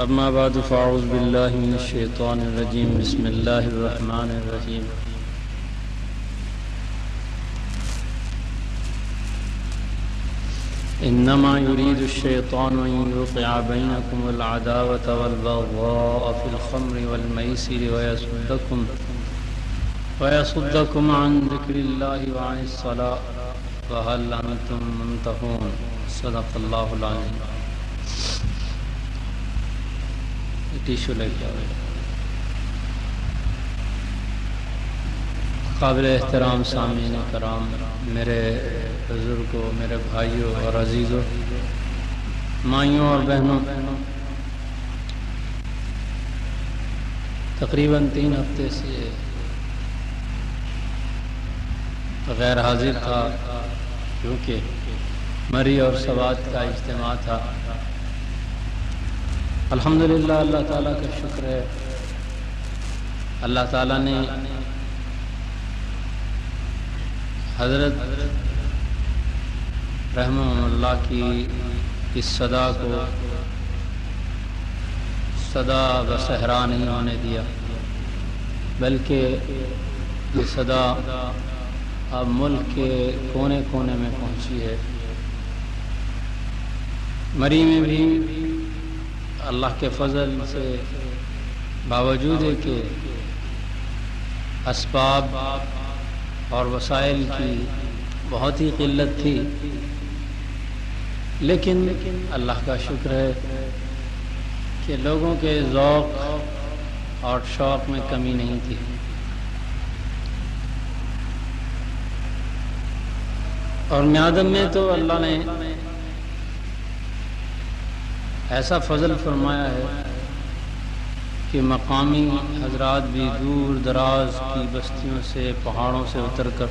أما بعد فأعوذ بالله من الشيطان الرجيم بسم الله الرحمن الرحيم إنما يريد الشيطان أن يوقع بينكم العداوة والبغضاء في الخمر والميسر ويصدكم عن ذكر الله وعن الصلاة فهل أنتم منتهون صدق الله العظيم. ٹیشو لے کے آئے. قابل احترام سامعین کرام، میرے بزرگوں، میرے بھائیوں اور عزیزوں، مائیوں اور بہنوں، تقریباً 3 ہفتے سے غیر حاضر تھا کیونکہ مری اور سوات کا اجتماع تھا. الحمدللہ اللہ تعالیٰ کا شکر ہے، اللہ تعالیٰ نے حضرت رحمہ اللہ کی اس صدا کو صدا بصحرا نہیں ہونے دیا، بلکہ یہ صدا اب ملک کے کونے کونے میں پہنچی ہے. مری میں بھی اللہ کے فضل سے باوجود ہے کہ اسباب اور وسائل کی بہت ہی قلت تھی، لیکن اللہ کا شکر ہے کہ لوگوں کے ذوق اور شوق میں کمی نہیں تھی. اور میادم میں تو اللہ نے ایسا فضل فرمایا ہے کہ مقامی حضرات بھی دور دراز کی بستیوں سے، پہاڑوں سے اتر کر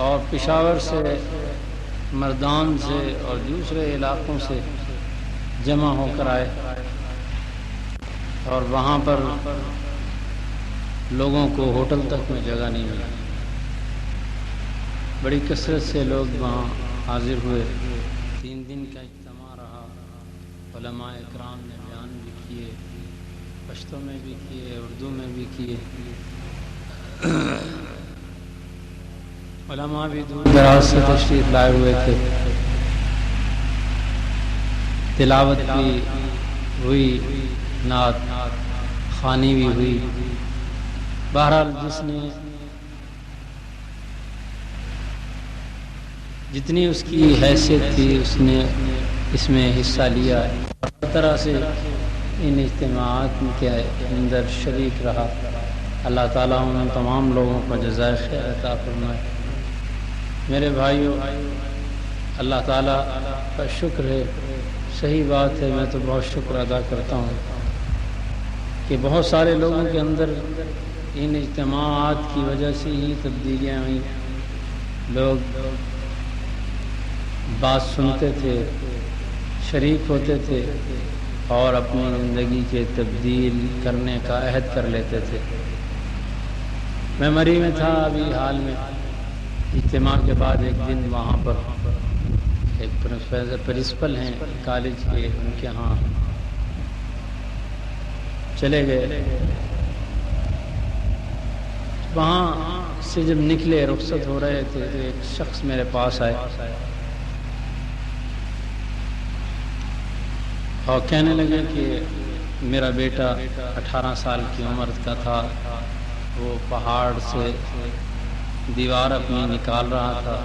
اور پشاور سے، مردان سے اور دوسرے علاقوں سے جمع ہو کر آئے، اور وہاں پر لوگوں کو ہوٹل تک میں جگہ نہیں ملی. بڑی کثرت سے لوگ وہاں حاضر ہوئے. 3 دن کا اجتماع رہا. علماء اکرام نے بیان بھی کیے، پشتو میں بھی کیے، اردو میں بھی کیے. علماء بھی دور دراز سے تشریف لائے ہوئے تھے. تلاوت بھی ہوئی، نعت خوانی بھی ہوئی. بہرحال جس نے جتنی اس کی حیثیت تھی اس نے اس میں حصہ لیا، ہر طرح سے ان اجتماعات کے اندر شریک رہا. اللہ تعالیٰ ان تمام لوگوں کو جزائے خیر عطا فرمائے. میرے بھائیوں، اللہ تعالیٰ کا شکر ہے. صحیح بات ہے، میں تو بہت شکر ادا کرتا ہوں کہ بہت سارے لوگوں کے اندر ان اجتماعات کی وجہ سے ہی تبدیلیاں ہوئیں. لوگ بات سنتے تھے، شریک ہوتے تھے اور اپنی زندگی کے تبدیل کرنے کا عہد کر لیتے تھے. میں مری میں تھا ابھی حال میں. اجتماع کے بعد ایک دن وہاں پر ایک پرنسپل ہیں کالج کے، ان کے ہاں چلے گئے. وہاں سے جب نکلے، رخصت ہو رہے تھے، تو ایک شخص میرے پاس آئے اور کہنے لگے کہ میرا بیٹا 18 سال کی عمر کا تھا، وہ پہاڑ سے دیوار اپنی نکال رہا تھا.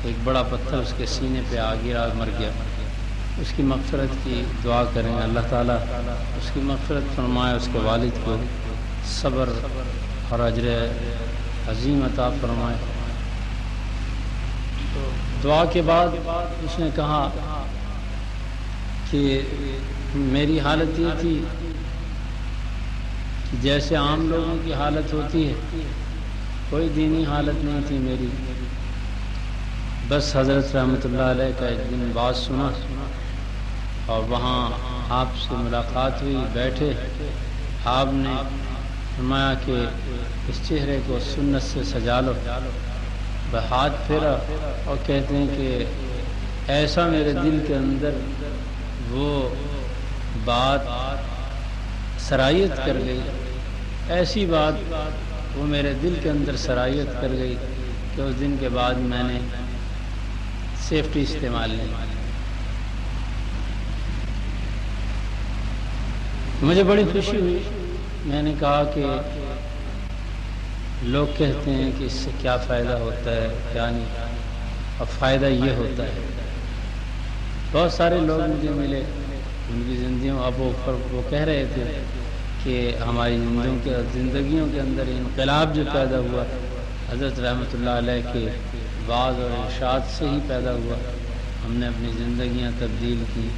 ایک بڑا پتھر اس کے سینے پہ آ گرا، مر گیا. اس کی مغفرت کی دعا کریں، اللہ تعالیٰ اس کی مغفرت فرمائے، اس کے والد کو صبر اور اجر عظیم عطا فرمائے. دعا کے بعد اس نے کہا کہ میری حالت یہ تھی کہ جیسے عام لوگوں کی حالت ہوتی ہے، کوئی دینی حالت نہیں تھی میری. بس حضرت رحمۃ اللہ علیہ کا ایک دن بات سنا اور وہاں آپ سے ملاقات ہوئی. بیٹھے، آپ نے فرمایا کہ اس چہرے کو سنت سے سجا لو. ہاتھ پھیرا اور کہتے ہیں کہ ایسا میرے دل کے اندر وہ بات سرایت کر گئی، ایسی بات وہ میرے دل کے اندر سرایت کر گئی کہ اس دن کے بعد میں نے سیفٹی استعمال نہیں۔ مجھے بڑی خوشی ہوئی، میں نے کہا کہ لوگ کہتے ہیں کہ اس سے کیا فائدہ ہوتا ہے کیا نہیں، اور فائدہ یہ ہوتا ہے۔ بہت سارے لوگ مجھے ملے، ان کی زندگیوں اب وہ کہہ رہے تھے کہ ہماری زندگیوں کے اندر انقلاب جو پیدا ہوا حضرت رحمۃ اللہ علیہ کے وعظ اور ارشاد سے ہی پیدا ہوا۔ ہم نے اپنی زندگیاں تبدیل کی،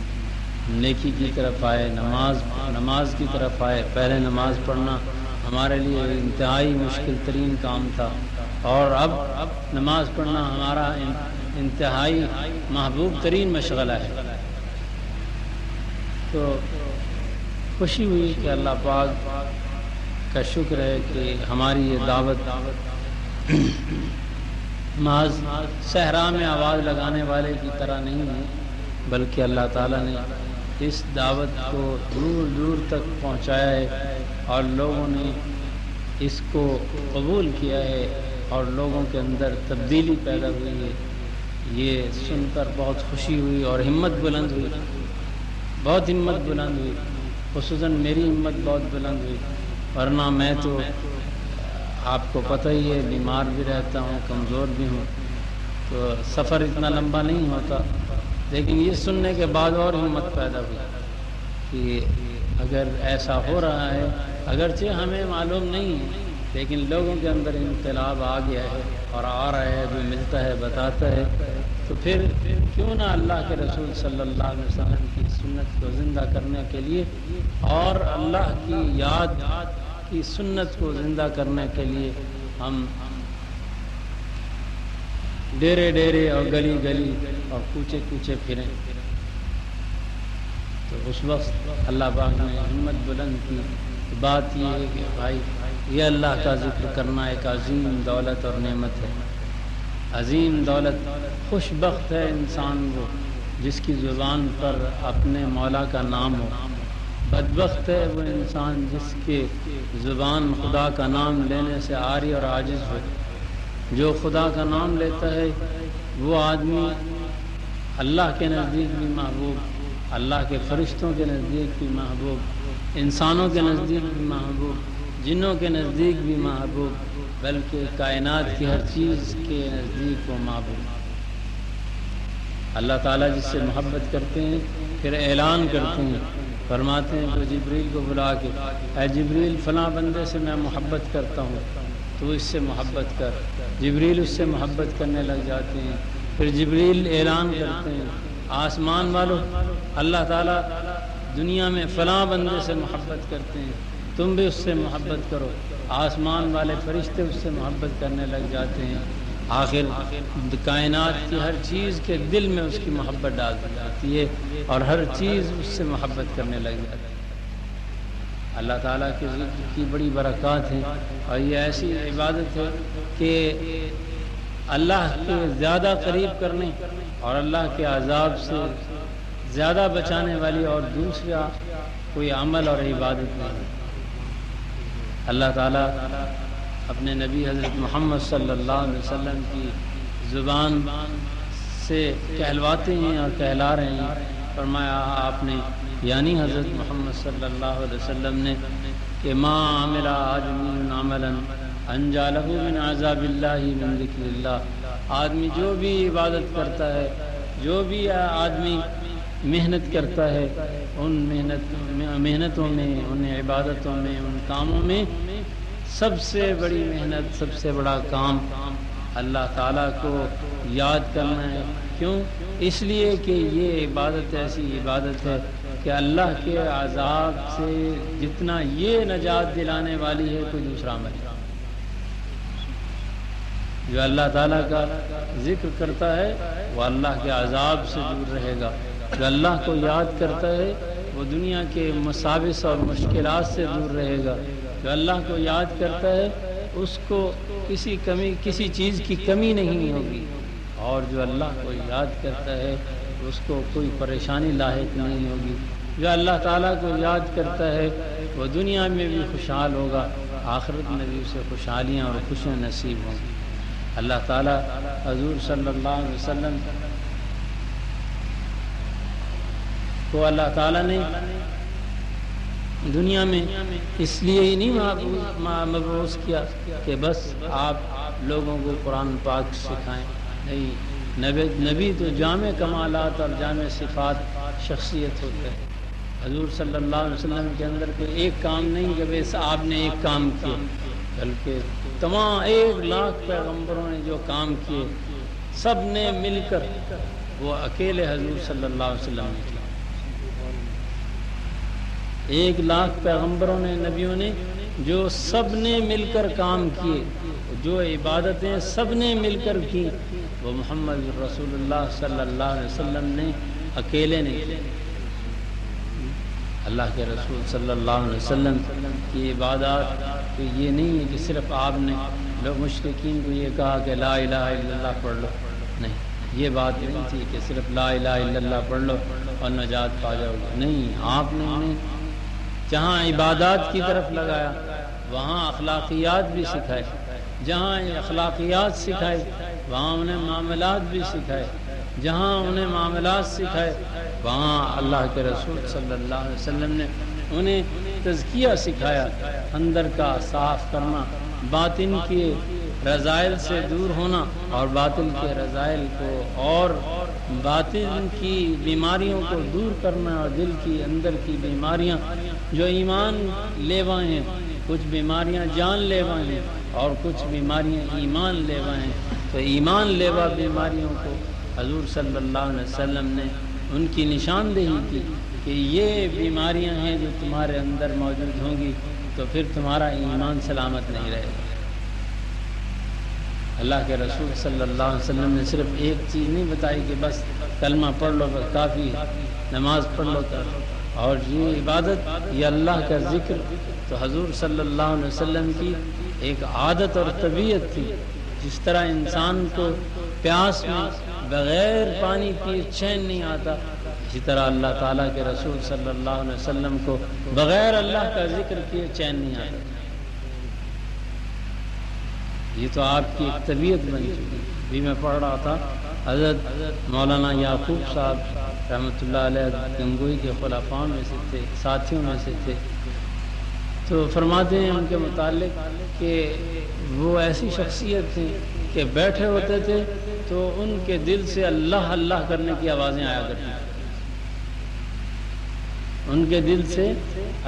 نیکی کی طرف آئے، نماز کی طرف آئے۔ پہلے نماز پڑھنا ہمارے لیے انتہائی مشکل ترین کام تھا، اور اب نماز پڑھنا ہمارا انتہائی محبوب ترین مشغلہ ہے۔ تو خوشی ہوئی کہ اللہ پاک کا شکر ہے کہ ہماری یہ دعوت محض صحرا میں آواز لگانے والے کی طرح نہیں ہے، بلکہ اللہ تعالیٰ نے اس دعوت کو دور دور تک پہنچایا ہے، اور لوگوں نے اس کو قبول کیا ہے، اور لوگوں کے اندر تبدیلی پیدا ہوئی ہے۔ یہ سن کر بہت خوشی ہوئی اور ہمت بلند ہوئی، بہت ہمت بلند ہوئی، خصوصاً میری ہمت بہت بلند ہوئی، ورنہ میں تو آپ کو پتہ ہی ہے بیمار بھی رہتا ہوں، کمزور بھی ہوں، تو سفر اتنا لمبا نہیں ہوتا۔ لیکن یہ سننے کے بعد اور ہمت پیدا ہوئی کہ اگر ایسا ہو رہا ہے، اگرچہ ہمیں معلوم نہیں ہے، لیکن لوگوں کے اندر انقلاب آ گیا ہے اور آ رہا ہے، جو ملتا ہے بتاتا ہے، تو پھر کیوں نہ اللہ کے رسول صلی اللہ علیہ وسلم کی سنت کو زندہ کرنے کے لیے اور اللہ کی یاد کی سنت کو زندہ کرنے کے لیے ہم ڈیرے ڈیرے اور گلی گلی اور کوچے کوچے پھریں۔ تو اس وقت اللہ پاک نے ہمت بلند کی۔ بات یہ ہے کہ بھائی یہ اللہ کا ذکر کرنا ایک عظیم دولت اور نعمت ہے، عظیم دولت۔ خوش بخت ہے انسان وہ جس کی زبان پر اپنے مولا کا نام ہو، بدبخت ہے وہ انسان جس کے زبان خدا کا نام لینے سے عاری اور عاجز ہو۔ جو خدا کا نام لیتا ہے وہ آدمی اللہ کے نزدیک بھی محبوب، اللہ کے فرشتوں کے نزدیک بھی محبوب، انسانوں کے نزدیک بھی محبوب، جنوں کے نزدیک بھی محبوب، بلکہ کائنات کی ہر چیز کے نزدیک وہ محبوب۔ اللہ تعالیٰ جس سے محبت کرتے ہیں پھر اعلان کرتے ہیں، فرماتے ہیں کہ جبریل کو بلا کے اے جبریل فلاں بندے سے میں محبت کرتا ہوں، تو اس سے محبت کر۔ جبریل اس سے محبت کرنے لگ جاتے ہیں، پھر جبریل اعلان کرتے ہیں آسمان والوں اللہ تعالیٰ دنیا میں فلاں بندے سے محبت کرتے ہیں، تم بھی اس سے محبت کرو۔ آسمان والے فرشتے اس سے محبت کرنے لگ جاتے ہیں، آخر کائنات کی ہر چیز کے دل میں اس کی محبت ڈال دی جاتی ہے اور ہر چیز اس سے محبت کرنے لگ جاتی ہے۔ اللہ تعالیٰ کے ذکر کی بڑی برکات ہیں، اور یہ ایسی عبادت ہے کہ اللہ کے زیادہ قریب کرنے اور اللہ کے عذاب سے زیادہ بچانے والی اور دوسرا کوئی عمل اور عبادت نہیں۔ اللہ تعالیٰ اپنے نبی حضرت محمد صلی اللہ علیہ وسلم کی زبان سے کہلواتے ہیں اور کہلا رہے ہیں۔ فرمایا آپ نے یعنی حضرت محمد صلی اللہ علیہ وسلم نے کہ ما عمل آدمی عملا انجا لہ من عذاب اللہ من ذکر اللہ، آدمی جو بھی عبادت کرتا ہے، جو بھی آدمی محنت کرتا ہے، ان محنتوں میں، ان عبادتوں میں، ان کاموں میں سب سے بڑی محنت، سب سے بڑا کام اللہ تعالیٰ کو یاد کرنا ہے۔ کیوں؟ اس لیے کہ یہ عبادت ایسی عبادت ہے کہ اللہ کے عذاب سے جتنا یہ نجات دلانے والی ہے کوئی دوسرا عمل نہیں۔ جو اللہ تعالیٰ کا ذکر کرتا ہے وہ اللہ کے عذاب سے دور رہے گا، جو اللہ کو یاد کرتا ہے وہ دنیا کے مساوس اور مشکلات سے دور رہے گا، جو اللہ کو یاد کرتا ہے اس کو کسی چیز کی کمی نہیں ہوگی، اور جو اللہ کو یاد کرتا ہے اس کو کوئی پریشانی لاحق نہیں ہوگی۔ جو اللہ تعالیٰ کو یاد کرتا ہے وہ دنیا میں بھی خوشحال ہوگا، آخرت میں بھی اسے خوشحالیاں اور خوشیاں نصیب ہوں گی۔ اللہ تعالیٰ حضور صلی اللہ علیہ وسلم کو اللہ تعالیٰ نے دنیا میں اس لیے ہی نہیں مبعوث کیا کہ بس آپ لوگوں کو قرآن پاک سکھائیں، نہیں، نبی تو جامع کمالات اور جامع صفات شخصیت ہوتا ہے۔ حضور صلی اللہ علیہ وسلم کے اندر کوئی ایک کام نہیں کہ بس آپ نے ایک کام کیا، بلکہ تمام 1,00,000 پیغمبروں نے جو کام کیے سب نے مل کر وہ اکیلے حضور صلی اللہ علیہ وسلم نے کیا۔ 1,00,000 پیغمبروں نے، نبیوں نے، جو سب نے مل کر کام کیے، جو عبادتیں سب نے مل کر کی، وہ محمد رسول اللہ صلی اللہ علیہ وسلم نے اکیلے نے کی۔ اللہ کے رسول صلی اللہ علیہ وسلم کی عبادات تو یہ نہیں ہے کہ صرف آپ نے لوگ مشرکین کو یہ کہا کہ لا الہ الا اللہ پڑھ لو، نہیں، یہ بات نہیں تھی کہ صرف لا الہ الا اللہ پڑھ لو اور نجات پا جاؤ گے، نہیں، آپ نے انہیں جہاں عبادات کی طرف لگایا وہاں اخلاقیات بھی سکھائے، جہاں اخلاقیات سکھائے وہاں انہیں معاملات بھی سکھائے، جہاں انہیں معاملات سکھائے وہاں اللہ کے رسول صلی اللہ علیہ وسلم نے انہیں تزکیہ سکھایا، اندر کا صاف کرنا، باطن کے رذائل سے دور ہونا اور باطن کے رذائل کو اور باطن کی بیماریوں کو دور کرنا، اور دل کی اندر کی بیماریاں جو ایمان لیوا ہیں، کچھ بیماریاں جان لیوا ہیں اور کچھ بیماریاں ایمان لیوا ہیں، تو ایمان لیوا بیماریوں کو حضور صلی اللہ علیہ وسلم نے ان کی نشاندہی کی کہ یہ بیماریاں ہیں جو تمہارے اندر موجود ہوں گی تو پھر تمہارا ایمان سلامت نہیں رہے گا۔ اللہ کے رسول صلی اللہ علیہ وسلم نے صرف ایک چیز نہیں بتائی کہ بس کلمہ پڑھ لو بس کافی ہے، نماز پڑھ لو اور یہ عبادت، یہ اللہ کا ذکر، تو حضور صلی اللہ علیہ وسلم کی ایک عادت اور طبیعت تھی۔ جس طرح انسان کو پیاس میں بغیر پانی پیے چین نہیں آتا، اسی طرح اللہ تعالیٰ کے رسول صلی اللہ علیہ وسلم کو بغیر اللہ کا ذکر کیے چین نہیں آتا۔ یہ تو آپ کی ایک طبیعت بن چکی۔ بھی میں پڑھ رہا تھا، حضرت مولانا یعقوب صاحب رحمۃ اللہ علیہ گنگوئی کے خلفاء میں سے تھے، ساتھیوں میں سے تھے، تو فرماتے ہیں ان کے متعلق کہ وہ ایسی شخصیت تھی کہ بیٹھے ہوتے تھے تو ان کے دل سے اللہ اللہ کرنے کی آوازیں آیا کرتی تھیں، ان کے دل سے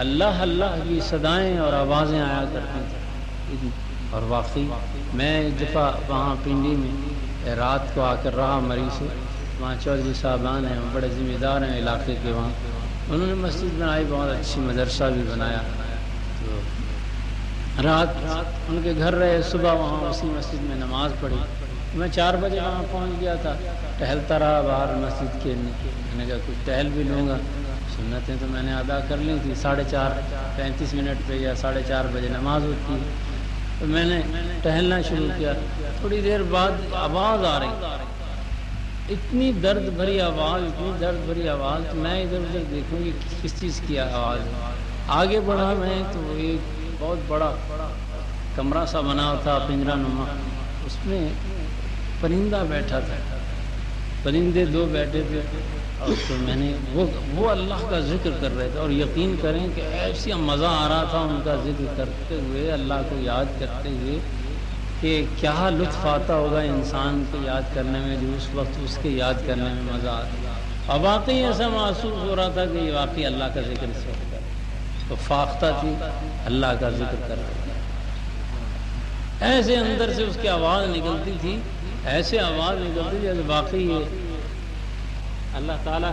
اللہ اللہ کی صدائیں اور آوازیں آیا کرتی تھیں۔ اور واقعی میں ایک دفعہ وہاں پنڈی میں رات کو آ کر رہا مریض سے، وہاں چودھری صاحبان ہیں، بڑے ذمہ دار ہیں علاقے کے، وہاں انہوں نے مسجد بنائی، بہت اچھی مدرسہ بھی بنایا، تو رات ان کے گھر رہے، صبح وہاں اسی مسجد میں نماز پڑھی۔ میں 4 بجے وہاں پہنچ گیا تھا، ٹہلتا رہا باہر مسجد کے، میں نے کہا کچھ ٹہل بھی لوں گا، سنتیں تو میں نے ادا کر لی تھی، 4:30 35 منٹ پہ یا 4:30 بجے نماز ہوتی ہے، تو میں نے ٹہلنا شروع کیا۔ تھوڑی دیر بعد آواز آ رہی، اتنی درد بھری آواز، اتنی درد بھری آواز، تو میں ادھر ادھر دیکھوں گی کس چیز کی آواز ہے۔ آگے بڑھا میں تو ایک بہت بڑا کمرہ سا بنا تھا پنجرہ نما، اس میں پرندہ بیٹھا تھا، پرندے 2 بیٹھے تھے، اور تو میں نے وہ اللہ کا ذکر کر رہے تھے، اور یقین کریں کہ ایسی مزہ آ رہا تھا ان کا ذکر کرتے ہوئے، اللہ کو یاد کرتے ہوئے، کہ کیا لطف آتا ہوگا انسان کو یاد کرنے میں جو اس وقت اس کے یاد کرنے میں مزہ آتا، اور واقعی ایسا محسوس ہو رہا تھا کہ یہ واقعی اللہ کا ذکر اس وقت کر، تو فاختہ تھی اللہ کا ذکر کر رہا تھا، ایسے اندر سے اس کی آواز نکلتی تھی، ایسے آواز نکلتی تھی جیسے واقعی یہ اللہ تعالیٰ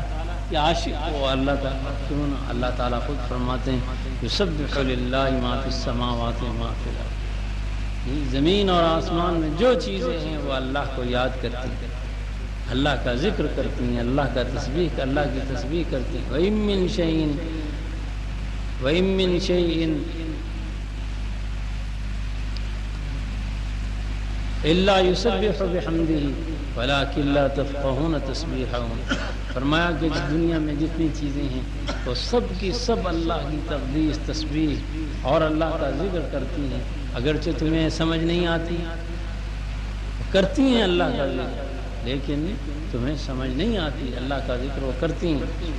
کے عاشق ہو۔ اللہ تعالیٰ کیوں نہ، اللہ تعالیٰ خود فرماتے ہیں یسبح للہ ما فی السماوات و ما فی الارض، زمین اور آسمان میں جو چیزیں ہیں وہ اللہ کو یاد کرتی ہیں، اللہ کا ذکر کرتی ہیں، اللہ کا تسبیح، اللہ کی تسبیح کرتی ہیں۔ وَإِن مِّن شَيْءٍ إِلَّا يُسَبِّحُ بِحَمْدِهِ وَلَكِنْ لَا تَفْقَهُونَ تَسْبِيحَهُمْ، فرمایا کہ دنیا میں جتنی چیزیں ہیں وہ سب کی سب اللہ کی تقدیس تسبیح اور اللہ کا ذکر کرتی ہیں، اگرچہ تمہیں سمجھ نہیں آتی، کرتی ہیں اللہ کا ذکر، لیکن تمہیں سمجھ نہیں آتی اللہ کا ذکر وہ کرتی ہیں۔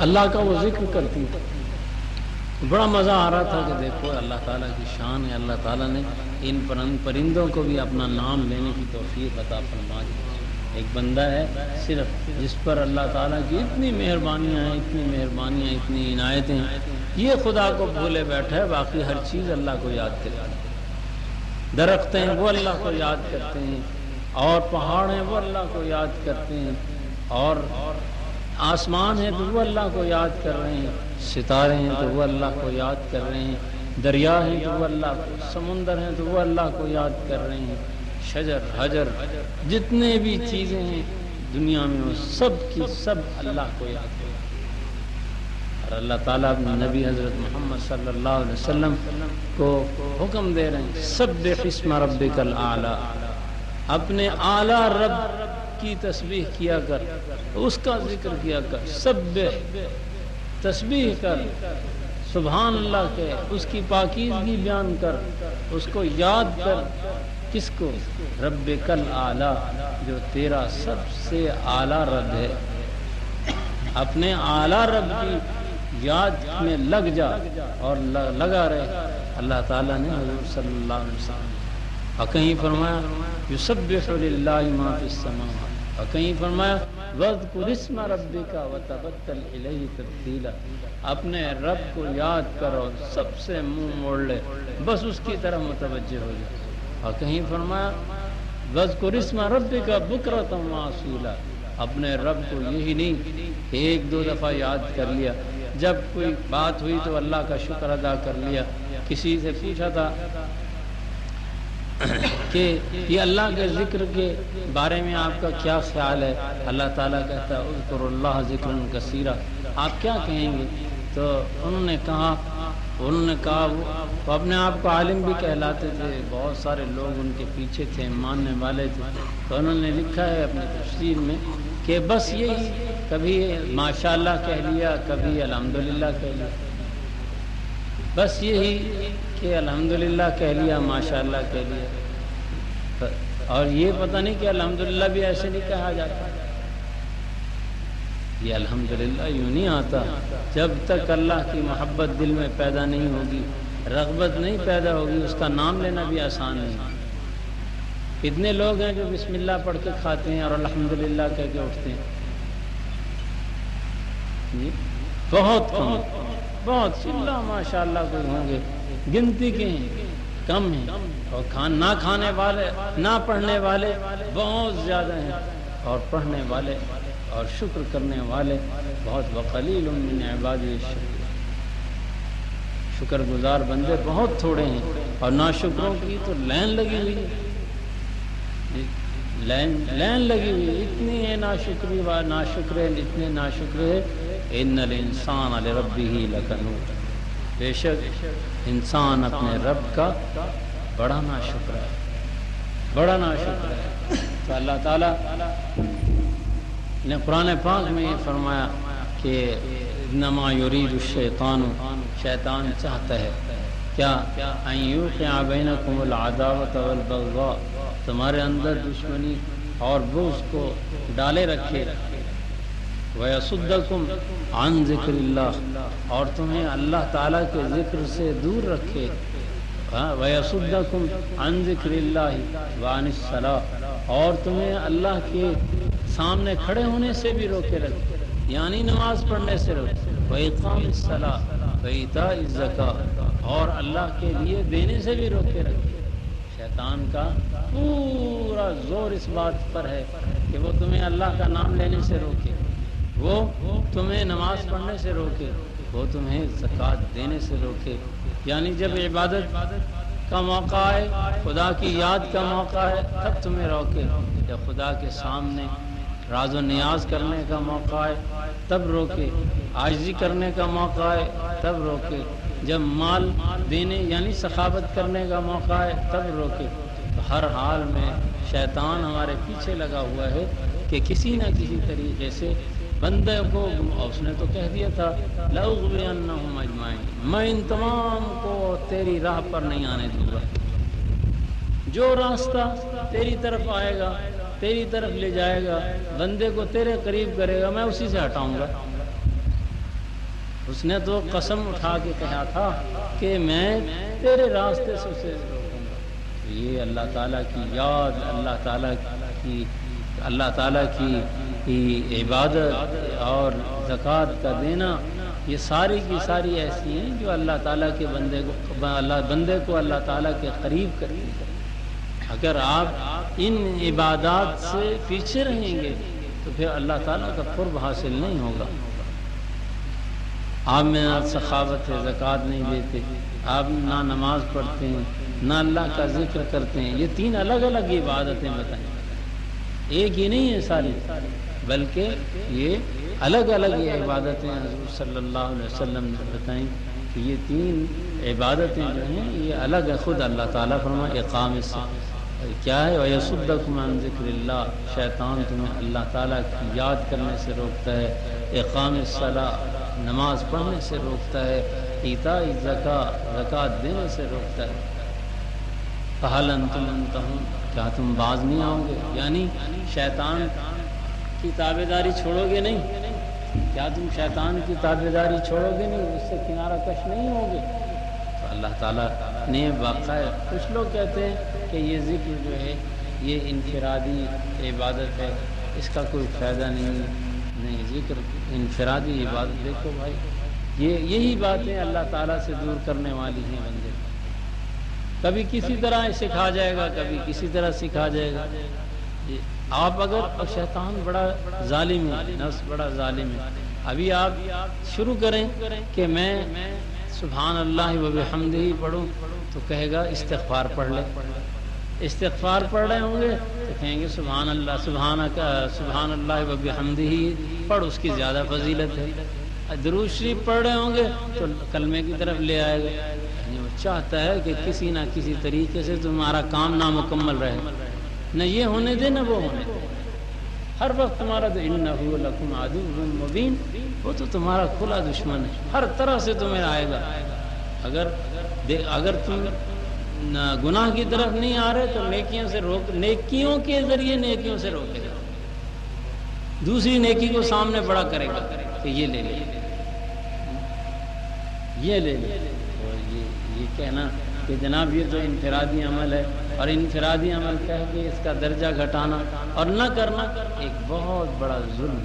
اللہ کا وہ ذکر کرتی ہیں۔ بڑا مزہ آ رہا تھا کہ دیکھو اللہ تعالیٰ کی شان ہے، اللہ تعالیٰ نے ان پرندوں کو بھی اپنا نام لینے کی توفیق عطا فرما دی۔ ایک بندہ ہے صرف جس پر اللہ تعالیٰ کی اتنی مہربانیاں ہیں، اتنی مہربانیاں، اتنی عنایتیں ہیں، یہ خدا کو بھولے بیٹھا ہے، باقی ہر چیز اللہ کو یاد کرتا ہے۔ درخت ہیں وہ اللہ کو یاد کرتے ہیں، اور پہاڑ ہیں وہ اللہ کو یاد کرتے ہیں، اور آسمان ہے تو وہ اللہ کو یاد کر رہے ہیں، ستارے ہیں تو وہ اللہ کو یاد کر رہے ہیں، دریا ہیں تو وہ اللہ کو، سمندر ہیں تو وہ اللہ کو یاد کر رہے ہیں، شجر حجر جتنے بھی چیزیں ہیں دنیا میں وہ سب کی سب اللہ کو یاد کرتے ہیں۔ اور اللہ تعالیٰ اپنے نبی حضرت محمد صلی اللہ علیہ وسلم کو حکم دے رہے ہیں سبح اسم ربک الاعلی، اپنے اعلیٰ رب کی تسبیح کیا کر، اس کا ذکر کیا کر، سبح تسبیح کر، سبحان اللہ کہ اس کی پاکیزگی بیان کر، اس کو یاد کر، کس کو؟ ربک الاعلی، جو تیرا سب سے اعلیٰ رب ہے۔ اپنے اعلیٰ رب کی یاد میں لگ جا اور لگا رہے۔ اللہ تعالیٰ نے حضور صلی اللہ علیہ وسلم اور کہیں فرمایا یسبح للہ ما فی السماوات، اور کہیں فرمایا وَاذْكُرِ اسْمَ رَبِّكَ وَتَبَتَّلْ إِلَيْهِ تَبْتِيلًا، اپنے رب کو یاد کرو، سب سے منہ موڑ لے، بس اس کی طرف متوجہ ہو جائے۔ اور کہیں فرمایا وَاذْكُرِ اسْمَ رَبِّكَ بُكْرَةً وَأَصِيلًا، اپنے رب کو یہی نہیں کہ ایک دو دفعہ یاد کر لیا، جب کوئی بات ہوئی تو اللہ کا شکر ادا کر لیا۔ کسی سے پوچھا تھا کہ یہ اللہ کے ذکر کے بارے میں آپ کا کیا خیال ہے؟ اللہ تعالیٰ کہتا ہے اذکروا اللہ ذکرا کثیرا، آپ کیا کہیں گے؟ تو انہوں نے کہا وہ اپنے آپ کو عالم بھی کہلاتے تھے، بہت سارے لوگ ان کے پیچھے تھے، ماننے والے تھے، تو انہوں نے لکھا ہے اپنی تفسیر میں کہ بس یہی، کبھی ماشاءاللہ کہہ لیا، کبھی الحمدللہ کہہ لیا، بس یہی کہ الحمدللہ کہہ لیا، ماشاءاللہ کہہ لیا۔ اور یہ پتہ نہیں کہ الحمدللہ بھی ایسے نہیں کہا جاتا، یہ الحمدللہ یوں نہیں آتا جب تک اللہ کی محبت دل میں پیدا نہیں ہوگی، رغبت نہیں پیدا ہوگی، اس کا نام لینا بھی آسان نہیں۔ کتنے لوگ ہیں جو بسم اللہ پڑھ کے کھاتے ہیں اور الحمدللہ کہہ کے اٹھتے ہیں؟ بہت کم، بہت اللہ ماشاءاللہ کوئی ہوں گے، گنتی کے ہیں، کم ہیں، اور نہ کھانے والے، نہ پڑھنے والے بہت زیادہ ہیں، اور پڑھنے والے اور شکر کرنے والے بہت، وقلیل من عبادی الشکور، شکر گزار بندے بہت تھوڑے ہیں، اور ناشکروں کی تو لین لگی ہوئی ہے، لین لگی ہوئی ہے، اتنی ہے ناشکری و ناشکرے، اتنے ناشکرے، ان الانسان لربہ لکنود، بے شک انسان اپنے رب کا بڑا ناشکر ہے، بڑا ناشکر ہے۔ تو اللہ تعالیٰ نے قرآن پاک میں یہ فرمایا کہ انما یرید الشیطان، شیطان چاہتا ہے کیا؟ ان یوقع بینکم العداوۃ والبغضاء، تمہارے اندر دشمنی اور بغض کو ڈالے رکھے، وَيَصُدَّكُمْ عَنْ ذِكْرِ اللَّهِ، اور تمہیں اللہ تعالیٰ کے ذکر سے دور رکھے، وَيَصُدَّكُمْ عَنْ ذِكْرِ اللَّهِ وَعَنِ الصَّلَاةِ، اور تمہیں اللہ کے سامنے کھڑے ہونے سے بھی روکے رکھے، یعنی نماز پڑھنے سے روکے، وَإِقَامِ الصَّلَاةِ وَإِيتَاءِ الزَّكَاةِ، اور اللہ کے لیے دینے سے بھی روکے رکھے۔ شیطان کا پورا زور اس بات پر ہے کہ وہ تمہیں اللہ کا نام لینے سے روکے، وہ تمہیں نماز پڑھنے سے روکے، وہ تمہیں زکوٰۃ دینے سے روکے، یعنی جب عبادت کا موقع آئے، خدا کی یاد کا موقع ہے، تب تمہیں روکے، جب خدا کے سامنے راز و نیاز کرنے کا موقع آئے تب روکے، عاجزی کرنے کا موقع آئے تب روکے، جب مال دینے یعنی سخاوت کرنے کا موقع ہے تب روکے۔ تو ہر حال میں شیطان ہمارے پیچھے لگا ہوا ہے کہ کسی نہ کسی طریقے سے بندے کو، اس نے تو کہہ دیا تھا لَأُغْوِيَنَّهُمْ أَجْمَعِينَ، میں ان تمام کو تیری راہ پر نہیں آنے دوں گا، جو راستہ تیری طرف آئے گا، تیری طرف لے جائے گا، بندے کو تیرے قریب کرے گا، میں اسی سے ہٹاؤں گا۔ اس نے تو قسم اٹھا کے کہا تھا کہ میں تیرے راستے سے اسے روکوں گا۔ یہ اللہ تعالیٰ کی یاد، اللہ تعالیٰ کی عبادت اور زکوٰۃ کا دینا، یہ ساری کی ساری ایسی ہیں جو اللہ تعالیٰ کے بندے کو اللہ تعالیٰ کے قریب کرتی ہیں۔ اگر آپ ان عبادات سے پیچھے رہیں گے تو پھر اللہ تعالیٰ کا قرب حاصل نہیں ہوگا۔ آپ میں نہ سخاوت ہے، زکوٰۃ نہیں دیتے، آپ نہ نماز پڑھتے ہیں، نہ اللہ کا ذکر کرتے ہیں۔ یہ تین الگ الگ عبادتیں بتائیں، ایک ہی نہیں ہے ساری، بلکہ یہ الگ الگ یہ عبادتیں حضور صلی اللہ علیہ وسلم نے بتائیں کہ یہ تین عبادتیں جو ہیں یہ الگ ہے۔ خود اللہ تعالیٰ فرمائے اقام کیا ہے، وَيَصُدَّكُمْ عَنْ ذِكْرِ اللَّهِ، شیطان تمہیں اللہ تعالیٰ کی یاد کرنے سے روکتا ہے، اقام الصلاۃ نماز پڑھنے سے روکتا ہے، ایتاء الزکاۃ زکوٰۃ دینے سے روکتا ہے۔ فَهَلْ أَنْتُمْ مُنْتَهُونَ، کیا تم باز نہیں آؤ گے؟ یعنی شیطان کی تابعداری چھوڑو گے نہیں؟ کیا تم شیطان کی تابعداری چھوڑو گے نہیں؟ اس سے کنارہ کش نہیں ہوگے؟ تو اللہ تعالیٰ نے باقاعدہ، کچھ لوگ کہتے ہیں کہ یہ ذکر جو ہے یہ انفرادی عبادت ہے، اس کا کوئی فائدہ نہیں، ذکر انفرادی عبادت۔ دیکھو بھائی، یہی باتیں اللہ تعالیٰ سے دور کرنے والی ہیں بندے۔ کبھی کسی طرح سکھا جائے گا، کبھی کسی طرح سکھا جائے گا۔ آپ اگر، شیطان بڑا ظالم ہے، نفس بڑا ظالم ہے، ابھی آپ شروع کریں کہ میں سبحان اللہ و بحمدہ پڑھوں تو کہے گا استغفار پڑھ لے۔ استغفار پڑھ رہے ہوں گے تو کہیں گے سبحان اللہ و بحمدہ پڑھ، اس کی زیادہ فضیلت ہے۔ درود شریف پڑھ رہے ہوں گے تو کلمے کی طرف لے آئے گا۔ یعنی وہ چاہتا ہے کہ کسی نہ کسی طریقے سے تمہارا کام نامکمل رہے، نہ یہ ہونے دے نہ وہ ہونے دے۔ ہر وقت تمہارا تو انہ لکم عدو مبین، وہ تو تمہارا کھلا دشمن ہے، ہر طرح سے تمہیں آئے گا۔ اگر تم گناہ کی طرف نہیں آ رہے تو نیکیوں سے روک، نیکیوں کے ذریعے نیکیوں سے روکے گا، دوسری نیکی کو سامنے بڑا کرے گا کہ یہ لے لے، یہ لے لے۔ اور یہ کہنا کہ جناب یہ تو انفرادی عمل ہے، اور انفرادی عمل کہہ کے اس کا درجہ گھٹانا اور نہ کرنا ایک بہت بڑا ظلم ہے،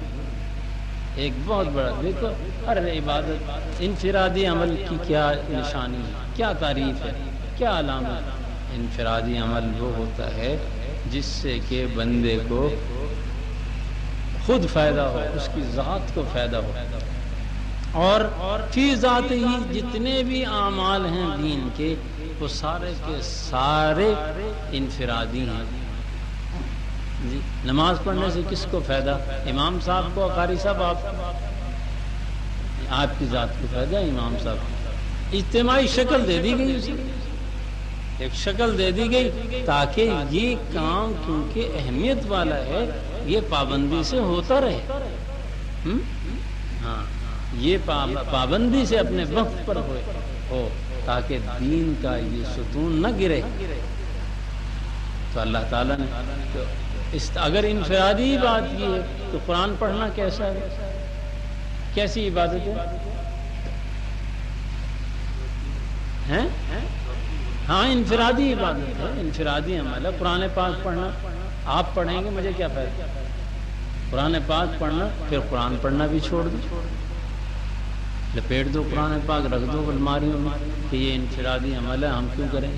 ایک بہت بڑا۔ دیکھو ہر عبادت، انفرادی عمل کی کیا نشانی ہے، کیا تعریف ہے، کیا علامت؟ انفرادی عمل وہ ہوتا ہے جس سے کہ بندے کو خود فائدہ ہو، اس کی ذات کو فائدہ ہو، اور فی ذات ہی جتنے بھی اعمال ہیں دین کے وہ سارے کے سارے انفرادی ہیں۔ جی نماز پڑھنے سے کس کو فائدہ؟ امام صاحب کو، قاری صاحب آپ کی ذات کو فائدہ ہے، امام صاحب کو اجتماعی شکل دے دی گئی، اسے ایک شکل دے دی گئی تاکہ یہ کام کیونکہ اہمیت والا ہے یہ پابندی سے ہوتا رہے۔ ہاں یہ پابندی سے اپنے وقت پر ہو تاکہ دین کا یہ ستون نہ گرے۔ تو اللہ تعالیٰ نے اگر انفرادی بات کی ہے تو قرآن پڑھنا کیسا ہے، کیسی عبادت ہے؟ ہاں انفرادی عبادت ہے، انفرادی عمل ہے۔ قرآن پاک پڑھنا، آپ پڑھیں گے مجھے کیا فائدہ؟ قرآن پاک پڑھنا، پھر قرآن پڑھنا بھی چھوڑ دو، لپیٹ دو قرآن پاک، رکھ دو الماریوں میں کہ یہ انفرادی عمل ہے، ہم کیوں کریں؟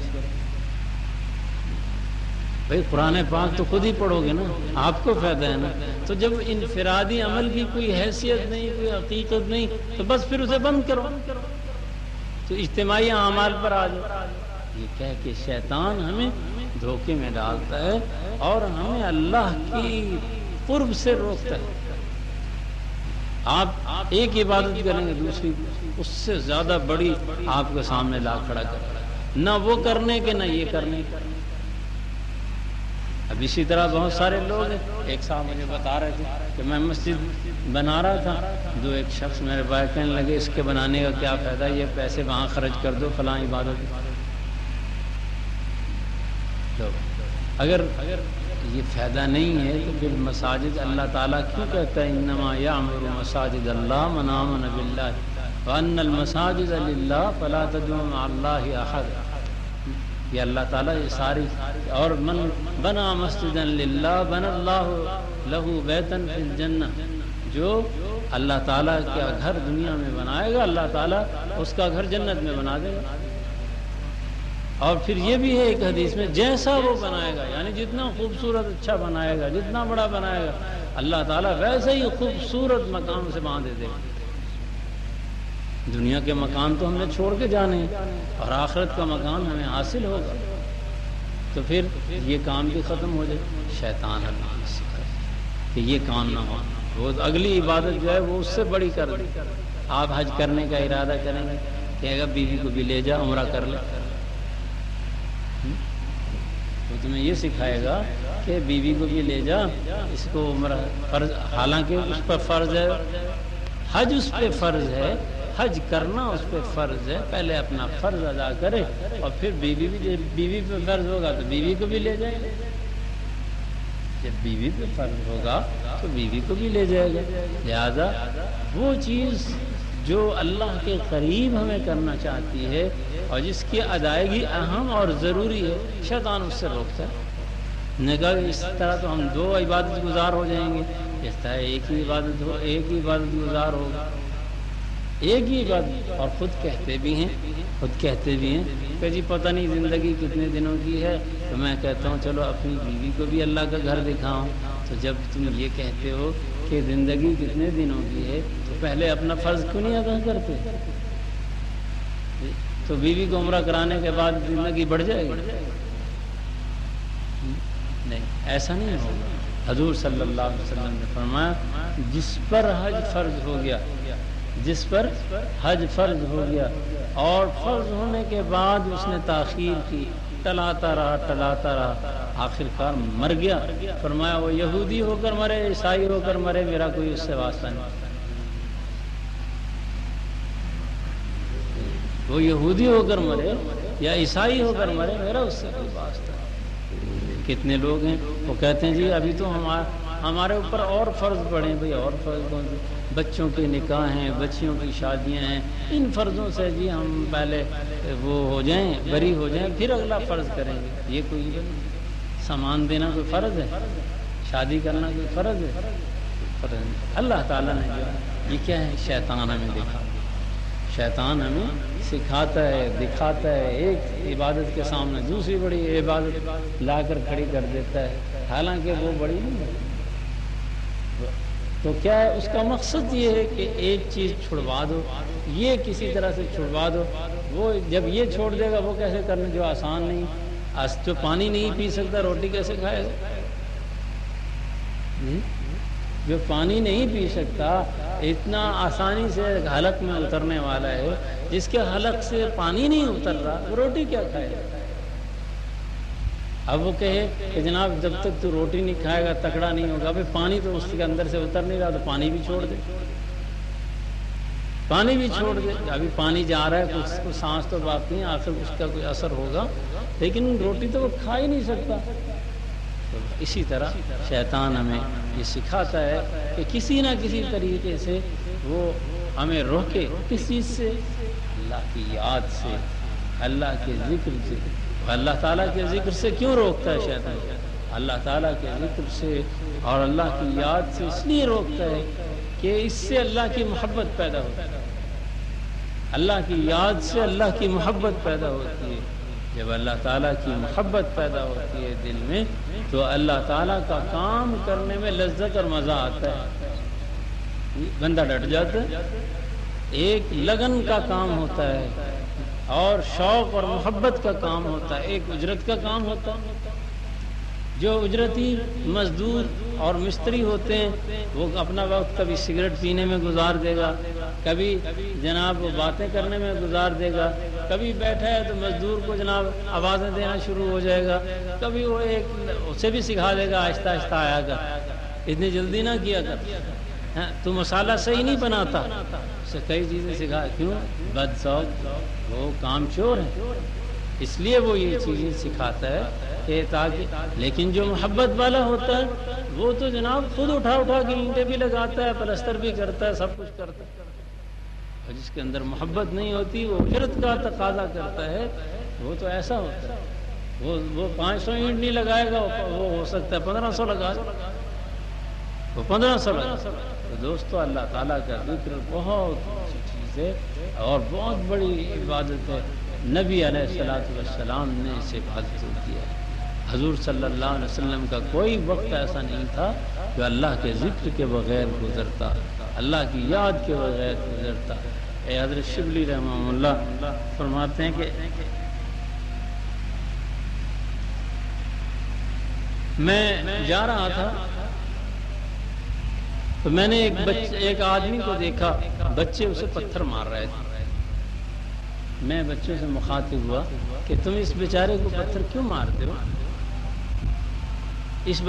بھائی قرآن پاک تو خود ہی پڑھو گے نا، آپ کو فائدہ ہے نا۔ تو جب انفرادی عمل کی کوئی حیثیت نہیں، کوئی حقیقت نہیں، تو بس پھر اسے بند کرو، تو اجتماعی اعمال پر آ جاؤ۔ یہ کہہ کے شیطان ہمیں دھوکے میں ڈالتا ہے اور ہمیں اللہ کی قرب سے روکتا ہے۔ آپ ایک عبادت کریں گے دوسری اس سے زیادہ بڑی آپ کے سامنے لا کھڑا کر، نہ وہ کرنے کے نہ یہ کرنے کے۔ اب اسی طرح بہت سارے لوگ ہیں، ایک صاحب مجھے بتا رہے تھے کہ میں مسجد بنا رہا تھا، دو ایک شخص میرے بھائی کہنے لگے اس کے بنانے کا کیا فائدہ، یہ پیسے وہاں خرچ کر دو فلاں عبادت۔ تو اگر یہ فائدہ نہیں ہے تو پھر مساجد اللہ تعالیٰ کیوں کہتا ہے انما یعمر مساجد اللہ من آمن باللہ وان المساجد للہ فلا تدعوا مع اللہ احد۔ یہ اللہ تعالیٰ یہ ساری، اور من بنا مسجدا للہ بنا اللہ لہ بیتا فی الجنہ، جو اللہ تعالیٰ کا گھر دنیا میں بنائے گا اللہ تعالیٰ اس کا گھر جنت میں بنا دے گا۔ اور پھر یہ بھی ہے ایک حدیث میں جیسا وہ بنائے گا، یعنی جتنا خوبصورت اچھا بنائے گا، جتنا بڑا بنائے گا اللہ تعالیٰ ویسے ہی خوبصورت مقام سے باندھ دے گا۔ دنیا کے مکان تو ہم نے چھوڑ کے جانے ہیں اور آخرت کا مکان ہمیں حاصل ہوگا، تو پھر یہ کام بھی ختم ہو جائے۔ شیطان ہمیں سکھائے کہ یہ کام نہ ہو، وہ اگلی عبادت جو ہے وہ اس سے بڑی کر دے۔ آپ حج کرنے کا ارادہ کریں گے، کہے گا بیوی کو بھی لے جا عمرہ کر لے، وہ تمہیں یہ سکھائے گا کہ بیوی کو بھی لے جا، اس کو عمرہ فرض، حالانکہ اس پر فرض ہے، حج اس پہ فرض ہے، حج کرنا اس پہ فرض ہے، پہلے اپنا فرض ادا کرے اور پھر بیوی پہ فرض ہوگا تو بیوی کو بھی لے جائیں گے، جب بیوی پہ فرض ہوگا تو بیوی کو بھی لے جائے گا۔ لہذا وہ چیز جو اللہ کے قریب ہمیں کرنا چاہتی ہے اور جس کی ادائیگی اہم اور ضروری ہے، شیطان اس سے روکتا ہے۔ نے کہا کہ اس طرح تو ہم دو عبادت گزار ہو جائیں گے، اس طرح ایک ہی عبادت گزار ہوگا، ایک ہی عبادت۔ اور خود کہتے بھی ہیں کہ جی پتہ نہیں زندگی کتنے دنوں کی ہے، تو میں کہتا ہوں چلو اپنی بیوی کو بھی اللہ کا گھر دکھاؤں۔ تو جب تم یہ کہتے ہو کہ زندگی کتنے دنوں کی ہے تو پہلے اپنا فرض کیوں نہیں ادا کرتے؟ تو بیوی کو عمرہ کرانے کے بعد زندگی بڑھ جائے گی؟ نہیں، ایسا نہیں ہوگا۔ حضور صلی اللہ علیہ وسلم نے فرمایا جس پر حج فرض ہو گیا اور فرض ہونے کے بعد اس نے تاخیر کی، ٹلاتا رہا آخر کار مر گیا، فرمایا وہ یہودی ہو کر مرے، عیسائی ہو کر مرے، میرا کوئی اس سے واسطہ نہیں۔ وہ یہودی ہو کر مرے یا عیسائی ہو کر مرے، میرا اس سے کوئی واسطہ نہیں۔ کتنے لوگ ہیں وہ کہتے ہیں جی ابھی تو ہمارے اوپر اور فرض پڑے ہیں۔ بھئی اور فرض کون سے؟ بچوں کے نکاح ہیں، بچیوں کی شادیاں ہیں، ان فرضوں سے جی ہم پہلے وہ ہو جائیں، بری ہو جائیں، پھر اگلا فرض کریں گے۔ یہ کوئی سامان دینا کوئی فرض ہے؟ شادی کرنا کوئی فرض ہے؟ فرض نہیں۔ اللہ تعالیٰ نے جو یہ کیا ہے، شیطان ہمیں دکھا، شیطان ہمیں سکھاتا ہے، دکھاتا ہے، ایک عبادت کے سامنے دوسری بڑی عبادت لا کر کھڑی کر دیتا ہے، حالانکہ وہ بڑی نہیں ہے۔ تو کیا ہے اس کا مقصد یہ ہے کہ ایک چیز چھڑوا دو، یہ کسی طرح سے چھڑوا دو، وہ جب یہ چھوڑ دے گا وہ کیسے کرنا جو آسان نہیں، جو پانی نہیں پی سکتا روٹی کیسے کھائے گا؟ جو پانی نہیں پی سکتا اتنا آسانی سے حلق میں اترنے والا ہے، جس کے حلق سے پانی نہیں اتر رہا وہ روٹی کیا کھائے گا؟ اب وہ کہے کہ جناب جب تک تو روٹی نہیں کھائے گا تکڑا نہیں ہوگا، ابھی پانی تو اس کے اندر سے اتر نہیں رہا، تو پانی بھی چھوڑ دے، پانی بھی چھوڑ دے، ابھی پانی جا رہا ہے، کچھ سانس تو باقی ہے، آخر اس کا کوئی اثر ہوگا، لیکن روٹی تو وہ کھا ہی نہیں سکتا۔ اسی طرح شیطان ہمیں یہ سکھاتا ہے کہ کسی نہ کسی طریقے سے وہ ہمیں روکے، کس چیز سے؟ اللہ کی یاد سے، اللہ کے ذکر سے۔ اللہ تعالیٰ کے ذکر سے کیوں روکتا ہے شیطان؟ اللہ تعالیٰ کے ذکر سے اور اللہ کی یاد سے اس لیے روکتا ہے کہ اس سے اللہ کی محبت پیدا ہوتی ہے، اللہ کی یاد سے اللہ کی محبت پیدا ہوتی ہے۔ جب اللہ تعالیٰ کی محبت پیدا ہوتی ہے دل میں تو اللہ تعالیٰ کا کام کرنے میں لذت اور مزہ آتا ہے، بندہ ڈٹ جاتا ہے، ایک لگن کا کام ہوتا ہے اور شوق اور محبت کا کام ہوتا ہے، ایک اجرت کا کام ہوتا ہے۔ جو اجرتی مزدور اور مستری ہوتے ہیں وہ اپنا وقت کبھی سگریٹ پینے میں گزار دے گا، کبھی جناب باتیں کرنے میں گزار دے گا، کبھی بیٹھا ہے تو مزدور کو جناب آوازیں دینا شروع ہو جائے گا، کبھی وہ ایک اسے بھی سکھا دے گا آہستہ آہستہ آیا کر، اتنی جلدی نہ کیا کر، تو مسالہ صحیح نہیں بناتا، اسے کئی چیزیں سکھا، کیوں؟ بد ذوق، وہ کام چور ہے، اس لیے وہ یہ چیزیں سکھاتا ہے کہ تاکہ، لیکن جو محبت والا ہوتا ہے وہ تو جناب خود اٹھا اٹھا کے اینٹیں بھی لگاتا ہے، پلستر بھی کرتا ہے، سب کچھ کرتا ہے، اور جس کے اندر محبت نہیں ہوتی وہ اجرت کا تقاضا کرتا ہے، وہ تو ایسا ہوتا ہے، وہ 500 اینٹ نہیں لگائے گا، وہ ہو سکتا ہے 1500 لگا دے، وہ 1500 لگا۔ تو دوستو اللہ تعالیٰ کا ذکر بہت اچھی چیز ہے اور بہت بڑی عبادت ہے، نبی علیہ السلام نے اسے عبادت کیا ہے، حضور صلی اللہ علیہ وسلم کا کوئی وقت ایسا نہیں تھا جو اللہ کے ذکر کے بغیر گزرتا، اللہ کی یاد کے بغیر گزرتا۔ اے حضرت شبلی رحمہ اللہ فرماتے ہیں کہ میں جا رہا تھا تو میں نے ایک آدمی کو دیکھا، بچے اسے پتھر مار رہے تھے، میں بچوں سے مخاطب ہوا کہ تم اس بیچارے کو پتھر کیوں مارتے ہو؟ اس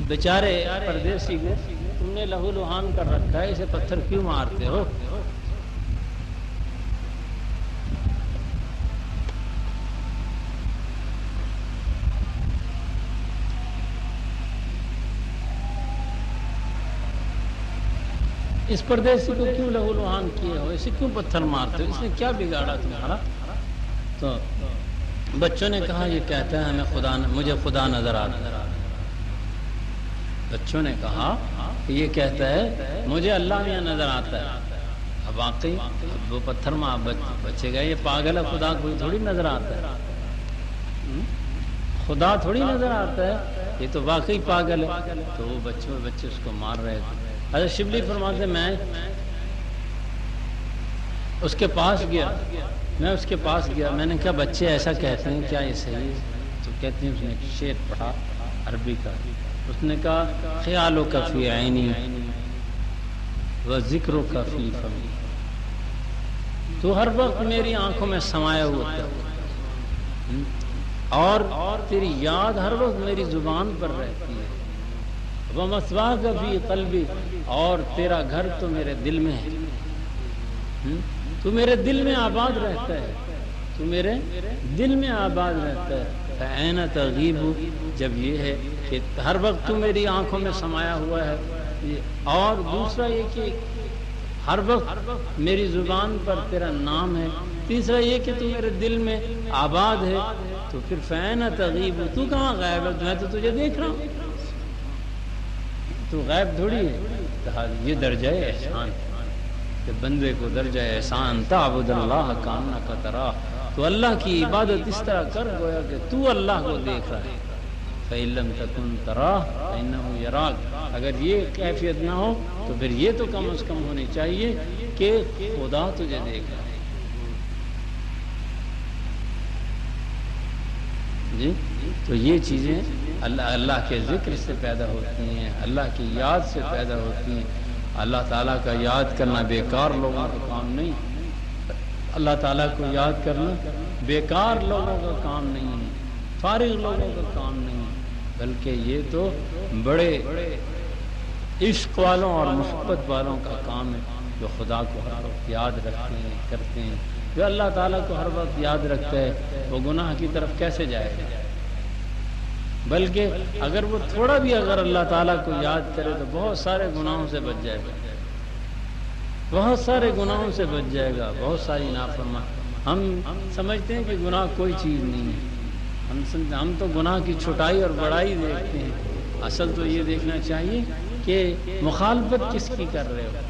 بیچارے پردیسی کو تم نے لہو لہان کر رکھا ہے، اسے پتھر کیوں مارتے ہو؟ اس پردیسی کو کیوں لہو لہان کیے ہو، اسے کیوں پتھر مارتے ہو، اس نے کیا بگاڑا تمہارا؟ تو بچوں نے کہا یہ کہتا ہے مجھے خدا نظر آتا ہے، بچوں نے کہا یہ کہتا ہے مجھے اللہ یہاں نظر آتا ہے۔ اب واقعی وہ پتھر بچے گئے، یہ پاگل ہے، خدا کوئی تھوڑی نظر آتا ہے، خدا تھوڑی نظر آتا ہے، یہ تو واقعی پاگل ہے۔ تو وہ بچے اس کو مار رہے تھے۔ حضرت شبلی فرماتے میں اس کے پاس گیا، میں نے کہا بچے ایسا کہتے ہیں کیا یہ صحیح ہے؟ تو کہتے ہیں، اس نے ایک شعر پڑھا عربی کا، اس نے کہا خیالک فی عینی و ذکرک فی فمی، تو ہر وقت میری آنکھوں میں سمایا ہوا ہے اور تیری یاد ہر وقت میری زبان پر رہتی ہے، وَمَثْوَاكَ فِي قَلْبِي، اور تیرا گھر تو میرے دل میں ہے، تو میرے دل میں آباد رہتا ہے، تو میرے دل میں آباد رہتا ہے۔ فَأَيْنَ تَغِيبُ، جب یہ ہے کہ ہر وقت تو میری آنکھوں میں سمایا ہوا ہے، اور دوسرا یہ کہ ہر وقت میری زبان پر تیرا نام ہے، تیسرا یہ کہ تو میرے دل میں آباد ہے، تو پھر فَأَيْنَ تَغِيبُ، تو کہاں غائب ہے؟ میں تو تجھے دیکھ رہا ہوں، تو غائب تھوڑی ہے۔ یہ درجہ احسان کہ بندے کو درجہ احسان تعبد اللہ کانک تراہ، تو اللہ کی عبادت اس طرح کر گویا کہ تو اللہ کو دیکھ رہا ہے۔ فَإِن لَّمْ تَكُن تَرَاهُ فَإِنَّهُ يَرَاكَ، اگر یہ کیفیت نہ ہو تو پھر یہ تو کم از کم ہونی چاہیے کہ خدا تجھے دیکھ رہا ہے۔ جی تو یہ چیزیں اللہ کے ذکر سے پیدا ہوتی ہیں، اللہ کی یاد سے پیدا ہوتی ہیں۔ اللہ تعالیٰ کا یاد کرنا بیکار لوگوں کا کام نہیں، اللہ تعالیٰ کو یاد کرنا بیکار لوگوں کا کام نہیں ہے، فارغ لوگوں کا کام نہیں ہے، بلکہ یہ تو بڑے عشق والوں اور محبت والوں کا کام ہے، جو خدا کو ہر وقت یاد رکھتے ہیں، کرتے ہیں۔ جو اللہ تعالیٰ کو ہر وقت یاد رکھتا ہے وہ گناہ کی طرف کیسے جائے گا؟ بلکہ اگر وہ تھوڑا بھی اگر اللہ تعالیٰ کو یاد کرے تو بہت سارے گناہوں سے بچ جائے گا، بہت سارے گناہوں سے بچ جائے گا، بہت ساری نافرمانی۔ ہم سمجھتے ہیں کہ گناہ کوئی چیز نہیں ہے، ہم تو گناہ کی چھوٹائی اور بڑائی دیکھتے ہیں، اصل تو یہ دیکھنا چاہیے کہ مخالفت کس کی کر رہے ہو،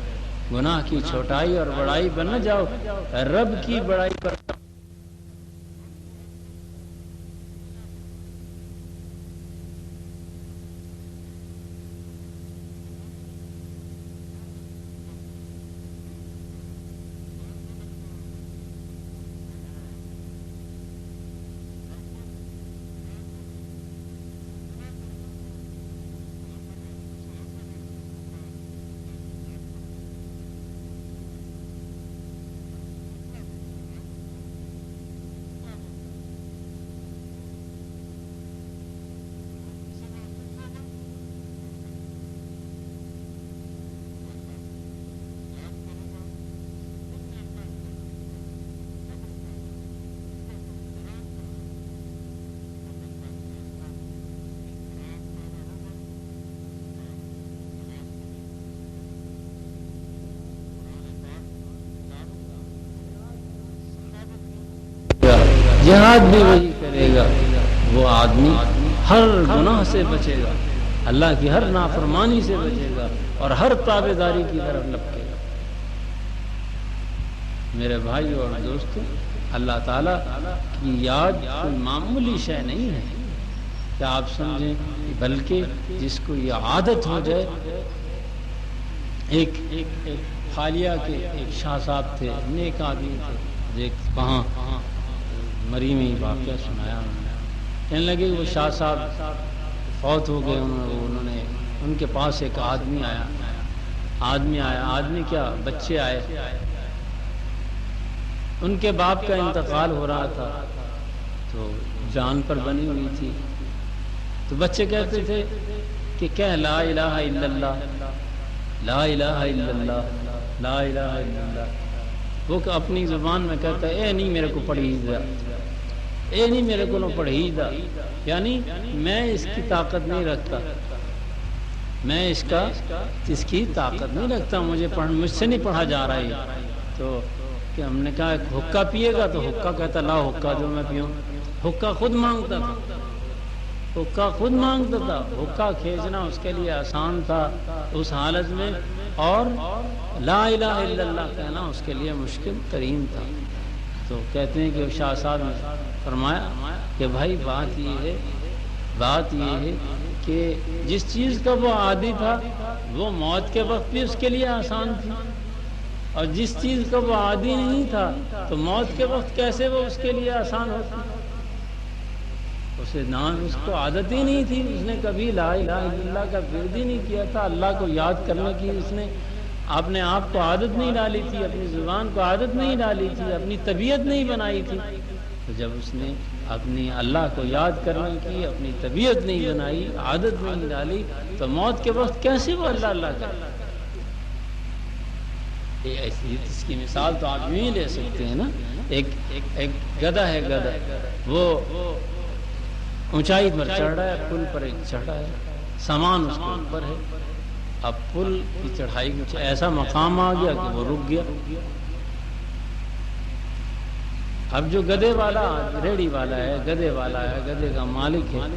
گناہ کی چھوٹائی اور بڑائی پر نہ جاؤ، رب کی بڑائی پر جہاد بھی وہی کرے گا، وہ آدمی ہر گناہ سے بچے گا، اللہ کی ہر نافرمانی سے بچے گا اور ہر تابعداری کی طرف لپکے گا۔ میرے بھائی اور دوستو، اللہ تعالیٰ کی یاد کوئی معمولی شے نہیں ہے کہ آپ سمجھیں، بلکہ جس کو یہ عادت ہو جائے۔ ایک حالیہ کے ایک شاہ صاحب تھے، نیک آدمی تھے، ایک کہاں مری میں ہی واقعہ سنایا انہوں نے، کہنے لگے وہ شاہ صاحب فوت ہو گئے، انہوں نے ان کے پاس ایک آدمی آیا، آدمی کیا بچے آئے، ان کے باپ کا انتقال ہو رہا تھا تو جان پر بنی ہوئی تھی، تو بچے کہتے تھے کہ کہہ لا الہ الا اللہ، لا الہ الا اللہ، لا الہ الا اللہ۔ وہ اپنی زبان میں کہتا ہے اے نہیں میرے کو پڑھی دا، اے نہیں میرے کو نہ پڑھی دا، یعنی میں اس کی طاقت نہیں رکھتا، میں اس کی طاقت نہیں رکھتا، مجھ سے نہیں پڑھا جا رہا ہے۔ تو کہ ہم نے کہا حقہ پیے گا، تو حقہ کہتا لا حقہ جو میں پیوں، حقہ خود مانگتا تھا، حقہ خود مانگتا تھا، حقہ کھینچنا اس کے لیے آسان تھا اس حالت میں، اور لا الہ الا اللہ کہنا اس کے لیے مشکل ترین تھا۔ تو کہتے ہیں کہ شاہ صاحب نے فرمایا کہ بھائی بات یہ ہے کہ جس چیز کا وہ عادی تھا وہ موت کے وقت بھی اس کے لیے آسان تھی، اور جس چیز کا وہ عادی نہیں تھا تو موت کے وقت کیسے وہ اس کے لیے آسان ہوتی؟ اس کو عادت ہی نہیں تھی، اس نے کبھی لا الہ الا اللہ کا ورد ہی نہیں کیا تھا، اللہ کو یاد کرنے کی اس نے اپنے آپ کو عادت نہیں ڈالی تھی، اپنی زبان کو عادت نہیں ڈالی تھی، اپنی طبیعت نہیں بنائی تھی۔ تو جب اس نے اپنی اللہ کو یاد کرنے کی اپنی طبیعت نہیں بنائی، عادت نہیں ڈالی، تو موت کے وقت کیسے وہ اللہ اللہ کرے؟ اس کی مثال تو آپ یوں ہی لے سکتے ہیں نا، ایک گدھا ہے، گدھا وہ اونچائی پر چڑھ رہا ہے، پل پر ایک چڑھا ہے، سامان اس کے اوپر ہے، اب پل کی چڑھائی کچھ ایسا مقام آ گیا کہ وہ رک گیا۔ اب جو گدھے والا ریڑی والا ہے، گدھے والا ہے، گدھے کا مالک ہے،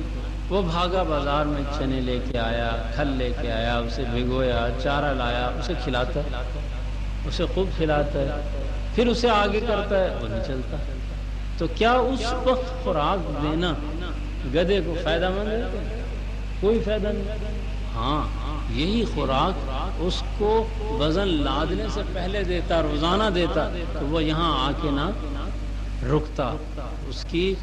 وہ بھاگا بازار میں چنے لے کے آیا، کھل لے کے آیا، اسے بھگویا، چارہ لایا، اسے کھلاتا ہے، اسے خوب کھلاتا ہے، پھر اسے آگے کرتا ہے، وہ نہیں چلتا۔ تو کیا اس وقت خوراک دینا گدھے کو فائدہ مند ہے؟ کوئی فائدہ نہیں۔ ہاں یہی خوراک اس کو وزن لادنے سے پہلے دیتا، روزانہ دیتا، تو وہ یہاں آ کے نہ رکتا، اس کی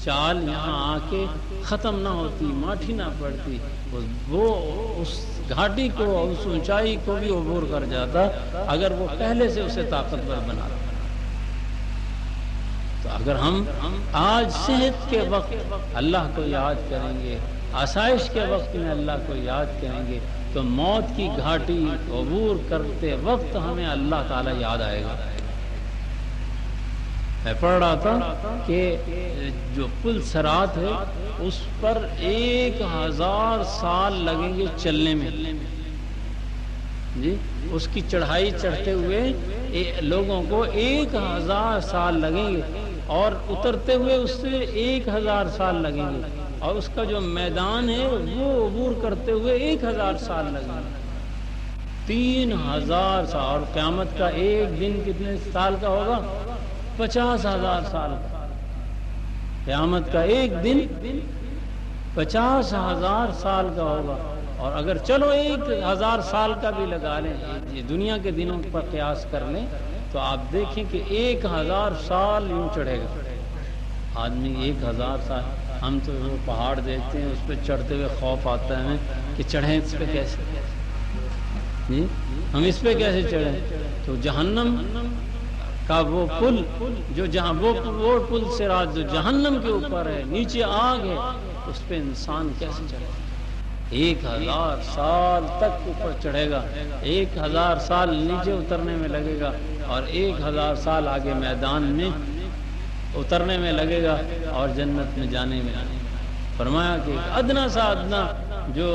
چال یہاں آ کے ختم نہ ہوتی، ماٹھی نہ پڑتی، وہ اس گھاٹی کو، اس اونچائی کو بھی عبور کر جاتا اگر وہ پہلے سے اسے طاقتور بناتا۔ تو اگر ہم آج صحت کے وقت اللہ کو یاد کریں گے، آسائش کے وقت میں اللہ کو یاد کریں گے، تو موت کی گھاٹی عبور کرتے وقت ہمیں اللہ تعالی یاد آئے گا۔ میں پڑھ رہا تھا کہ جو پل صراط ہے اس پر 1000 سال لگیں گے چلنے میں، جی اس کی چڑھائی چڑھتے ہوئے لوگوں کو 1000 سال لگیں گے، اور اترتے ہوئے اس سے 1000 سال لگیں گے، اور اس کا جو میدان ہے وہ عبور کرتے ہوئے 1000 سال لگیں گے، 3000 سال۔ اور قیامت کا ایک دن کتنے سال کا ہوگا؟ 50,000 سال کا۔ قیامت کا ایک دن 50,000 سال کا ہوگا، اور اگر چلو 1000 سال کا بھی لگا لیں، یہ دنیا کے دنوں پر قیاس کر لیں، تو آپ دیکھیں کہ 1000 سال یوں چڑھے گا آدمی، 1000 سال۔ ہم تو وہ پہاڑ دیکھتے ہیں، اس پہ چڑھتے ہوئے خوف آتا ہے کہ چڑھیں اس پہ کیسے، جی ہم اس پہ کیسے چڑھیں؟ تو جہنم کا وہ پل جو جہاں وہ پل صراط جو جہنم کے اوپر ہے، نیچے آگ ہے، اس پہ انسان کیسے چڑھے؟ 1000 سال تک اوپر چڑھے گا، 1000 سال نیچے اترنے میں لگے گا، اور 1000 سال آگے میدان میں اترنے میں لگے گا، اور جنت میں جانے میں۔ فرمایا کہ ادنا سا ادنا جو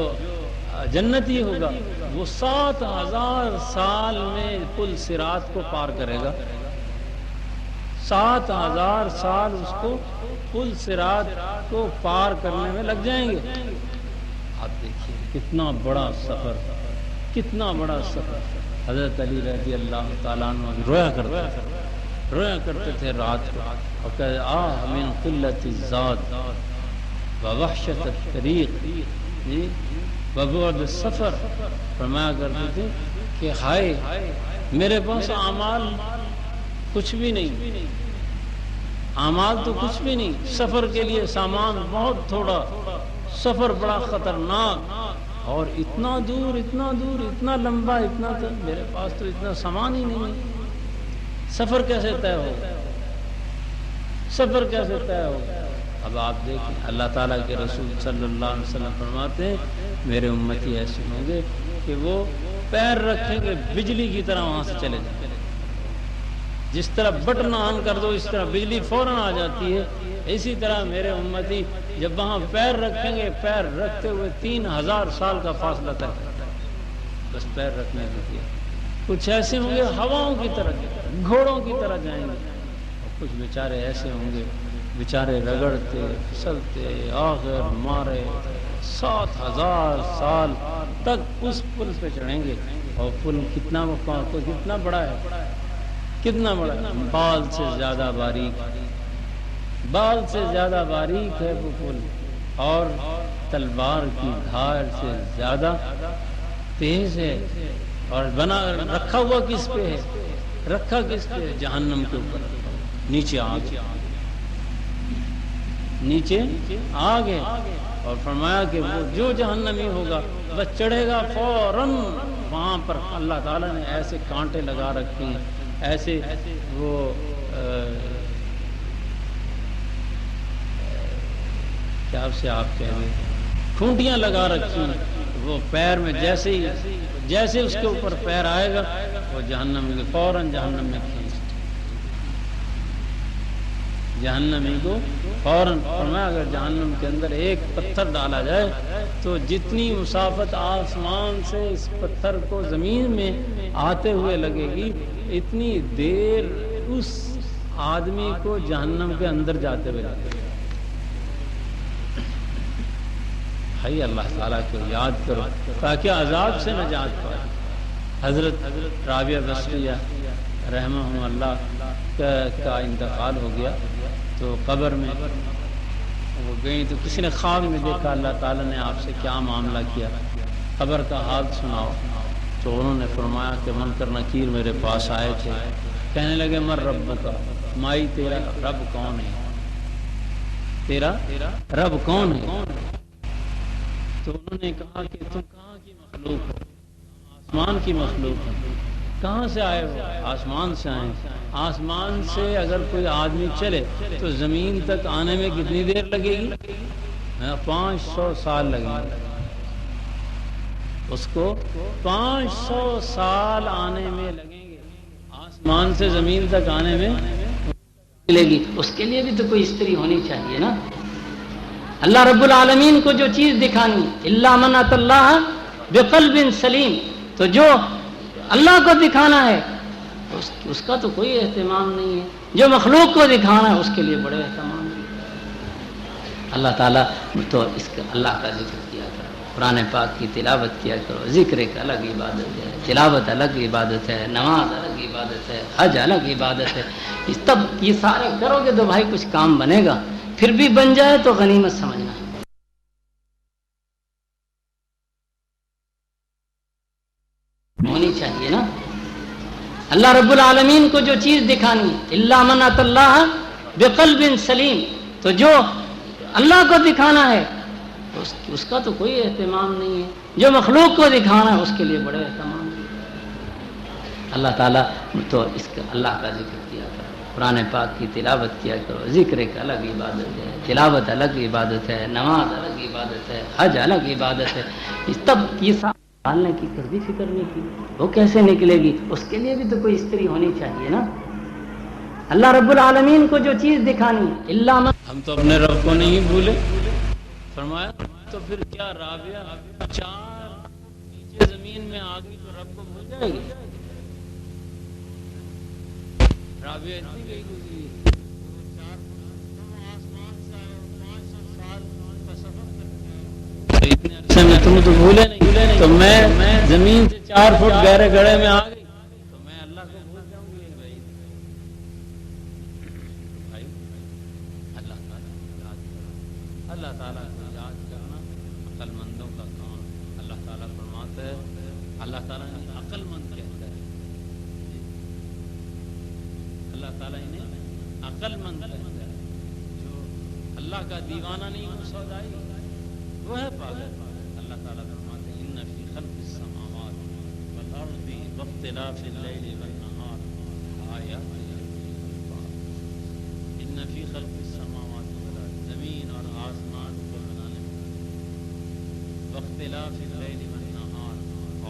جنتی ہوگا وہ 7000 سال میں پل صراط کو پار کرے گا، 7,000 سال اس کو پل صراط کو پار کرنے میں لگ جائیں گے۔ آپ دیکھیے کتنا بڑا سفر، کتنا بڑا سفر۔ حضرت علی رضی اللہ تعالیٰ عنہ رویا کرتے تھے رات کو، اور کہتے آہ من قلت الزاد ووحشت الطریق وبعد السفر، فرمایا کرتے تھے کہ ہائے میرے پاس اعمال کچھ بھی نہیں، اعمال تو کچھ بھی نہیں، سفر کے لیے سامان بہت تھوڑا، سفر بڑا خطرناک، اور اتنا دور اتنا لمبا، اتنا تو میرے پاس تو اتنا سامان ہی نہیں ہے، سفر کیسے طے ہوگا، سفر کیسے طے ہوگا۔ اب آپ دیکھیں اللہ تعالیٰ کے رسول صلی اللہ علیہ وسلم فرماتے ہیں میرے امتی ایسے ہوں گے کہ وہ پیر رکھیں گے بجلی کی طرح وہاں سے چلے جائیں، جس طرح بٹن آن کر دو اس طرح بجلی فوراً آ جاتی ہے، اسی طرح میرے امتی جب وہاں پیر رکھیں گے، پیر رکھتے ہوئے 3,000 سال کا فاصلہ طے کرتا ہے، بس پیر رکھنے کے لیے۔ کچھ ایسے ہوں گے ہواؤں کی طرح، گھوڑوں کی طرح جائیں گے، اور کچھ بیچارے ایسے ہوں گے بیچارے رگڑتے پھسلتے آخر مارے 7,000 سال تک اس پل پہ چڑھیں گے، اور پل کتنا بڑا ہے، کتنا بڑا ہے، بال سے زیادہ باریک، بال سے زیادہ باریک ہے وہ پل، اور تلوار کی دھار سے زیادہ تیز ہے، اور بنا رکھا ہوا کس پہ ہے، رکھا کس پہ ہے، جہنم کے اوپر، نیچے آگ، نیچے آگ ہے، اور فرمایا کہ وہ جو جہنمی ہوگا بس چڑھے گا فوراً وہاں پر اللہ تعالیٰ نے ایسے کانٹے لگا رکھے ہیں، ایسے وہ کیا اسے آپ کہہ رہے ٹھونٹیاں لگا رکھی ہیں، وہ پیر میں جیسے اس کے اوپر پیر آئے گا وہ جہنم فوراً جہنم میں کھینچ، جہنمی کو فوراً۔ فرمایا اگر جہنم کے اندر ایک پتھر ڈالا جائے تو جتنی مسافت آسمان سے اس پتھر کو زمین میں آتے ہوئے لگے گی، اتنی دیر اس آدمی کو جہنم کے اندر جاتے ہوئے لگے گی۔ بھائی اللہ تعالیٰ کو یاد کرو تاکہ عذاب سے نجات پائے۔ حضرت رابعہ بصریہ رحمہ اللہ کا انتقال ہو گیا، تو قبر میں وہ گئی تو کسی نے خواب میں دیکھا اللہ تعالیٰ نے آپ سے کیا معاملہ کیا، قبر کا حال سناؤ، تو انہوں نے فرمایا کہ منکر نکیر میرے پاس آئے تھے، کہنے لگے مر رب کا، مائی تیرا رب کون ہے، تیرا رب کون ہے؟ تو انہوں نے کہا کہ تم کہاں کی مخلوق ہو؟ آسمان کی مخلوق ہو۔ کہاں سے آئے ہو؟ آسمان سے آئے۔ آسمان سے اگر کوئی آدمی چلے تو زمین تک آنے میں کتنی دیر لگے گی؟ 500 سال لگیں گے، اس کو 500 سال آنے میں لگیں گے، آسمان سے زمین تک آنے میں لگے گی۔ اس کے لیے بھی تو کوئی استری ہونی چاہیے نا۔ اللہ رب العالمین کو جو چیز دکھانی، الا من اتى اللہ بقلب سلیم، تو جو اللہ کو دکھانا ہے اس کا تو کوئی اہتمام نہیں ہے، جو مخلوق کو دکھانا ہے اس کے لیے بڑے اہتمام ہے۔ اللہ تعالیٰ تو اس کا اللہ کا ذکر کیا کرو، قرآن پاک کی تلاوت کیا کرو، ذکر ایک الگ عبادت ہے، تلاوت الگ عبادت ہے، نماز الگ عبادت ہے، حج الگ عبادت ہے۔ تب یہ سارے کرو گے تو بھائی کچھ کام بنے گا، پھر بھی بن جائے تو غنیمت سمجھنا ہے۔ ہونی چاہیے نا۔ اللہ رب العالمین کو جو چیز دکھانی، الا من اتى اللہ بقلب سلیم، تو جو اللہ کو دکھانا ہے اس کا تو کوئی اہتمام نہیں ہے، جو مخلوق کو دکھانا ہے اس کے لیے بڑے اہتمام ہے۔ اللہ تعالیٰ تو اس کا اللہ کا ذکر کیا کرو، قرآن پاک کی تلاوت کیا کرو، ذکر ایک الگ عبادت ہے، تلاوت الگ عبادت ہے، نماز الگ عبادت ہے، حج الگ عبادت ہے۔ تب یہ نکالنے کی کبھی فکر نہیں کی، وہ کیسے نکلے گی؟ اس کے لیے بھی تو کوئی استری ہونی چاہیے نا۔ اللہ رب العالمین کو جو چیز دکھانی، الا من، ہم تو اپنے رب کو نہیں بھولے، فرمایا تو پھر کیا رابعہ 4 نیچے زمین میں آ گئی تو رب کو بھول جائے گی؟ رابعہ اتنی گئی گزری اتنے عرصے میں تم تو بھولے نہیں، تو میں زمین سے 4 فٹ گہرے گڑھے میں آ گئی تو میں اللہ کو بھول جاؤں گی؟ بھائی بھائی اللہ تعالیٰ کو یاد کرنا، اللہ تعالیٰ کو یاد کرنا عقل مندوں کا کام۔ اللہ تعالیٰ فرماتا ہے، اللہ تعالیٰ نے عقل مند کہتا ہے، اللہ تعالیٰ انہیں عقل مند کہتا ہے۔ جو اللہ کا دیوانہ نہیں وہ سودائی وہ ہے پاگل۔ اللہ تعالیٰ فرماتے ہیں ان فی خلق السماوات والارض واختلاف اللیل والنہار آیات لأولی الالباب۔ ان فی خلق السماوات والارض، زمین اور آسمان کو بنانے میں، واختلاف اللیل والنہار،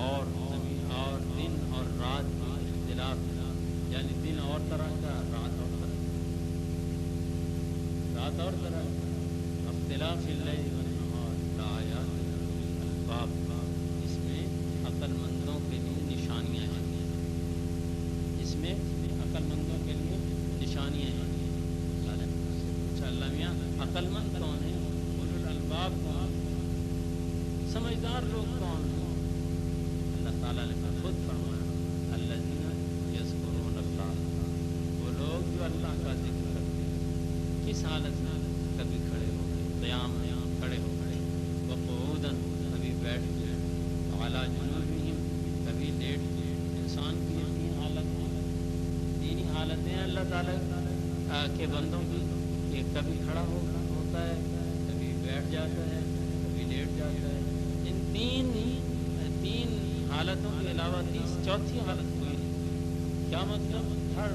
اور زمین اور دن اور رات کی اختلاف، یعنی دن اور طرح کا، رات اور طرح کا، رات اور طرح کا، اختلاف اللیل والنہار لآیات لأولی الالباب، اس میں عقل مندوں کے لیے نشانیاں ہیں، اس میں عقل مندوں کے لیے نشانیاں ہیں۔ اچھا اللہ میاں عقل مند کون ہے؟ اولو الالباب کون؟ سمجھدار لوگ کون ہیں؟ اللہ تعالیٰ نے خود فرمایا الذین یذکرون اللہ، وہ لوگ جو اللہ کا ذکر کرتے ہیں۔ کس حالت میں؟ کبھی کھڑے ہو گئے، قیام میں کھڑے ہو گئے، وقعوداً کبھی بیٹھ گئے، وعلی جنوبہم کبھی لیٹ گئے۔ انسان کی یہ 3 حالتیں، 3 ہی حالتیں ہیں اللہ تعالیٰ کے بندوں کی، کہ کبھی کھڑا ہوتا ہے، کبھی بیٹھ جاتا ہے، کبھی لیٹ جاتا ہے۔ ان 3 حالتوں کے علاوہ 4تھی حالت کوئی نہیں۔ کیا مطلب؟ ہر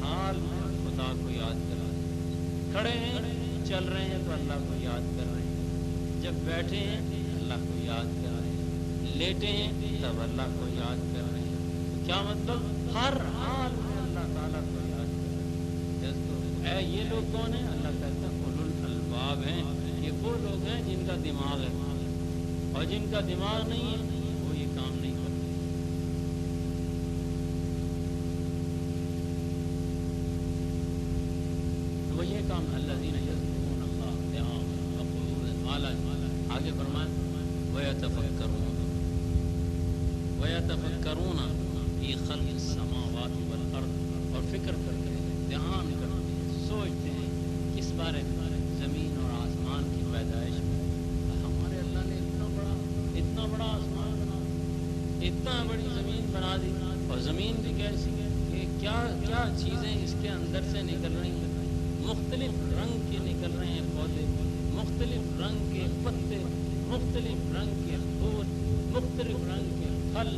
حال میں خدا کو یاد کر رہے ہیں، کھڑے ہیں چل رہے ہیں تو اللہ کو یاد کر رہے ہیں، جب بیٹھے ہیں اللہ کو یاد کر رہے ہیں، لیٹے ہیں تب اللہ کو یاد کر رہے ہیں۔ کیا مطلب؟ ہر حال میں اللہ تعالیٰ کو یاد کر رہے ہیں۔ اے یہ لوگ کون ہیں؟ اللہ کہتا ہے اولو الالباب ہیں، یہ وہ لوگ ہیں جن کا دماغ ہے، اور جن کا دماغ نہیں ہے وہ یہ کام نہیں کرتے۔ وہ یہ کام الذین یذکرون اللہ قیاما وقعودا، آگے فرمائیں ویتفکرون فی خلق السماوات والارض، اور فکر کرتے ہیں، دھیان کرتے ہیں، سوچتے ہیں کس بارے میں؟ زمین اور آسمان کی پیدائش میں۔ ہمارے اللہ نے اتنا بڑا آسمان بنا، اتنا بڑی زمین بنا دی، اور زمین بھی کیسی ہے کہ کیا چیزیں اس کے اندر سے نکل رہی ہیں، مختلف رنگ کے نکل رہے ہیں پودے، مختلف رنگ کے پتے، مختلف رنگ کے پھول، مختلف رنگ کے پھل،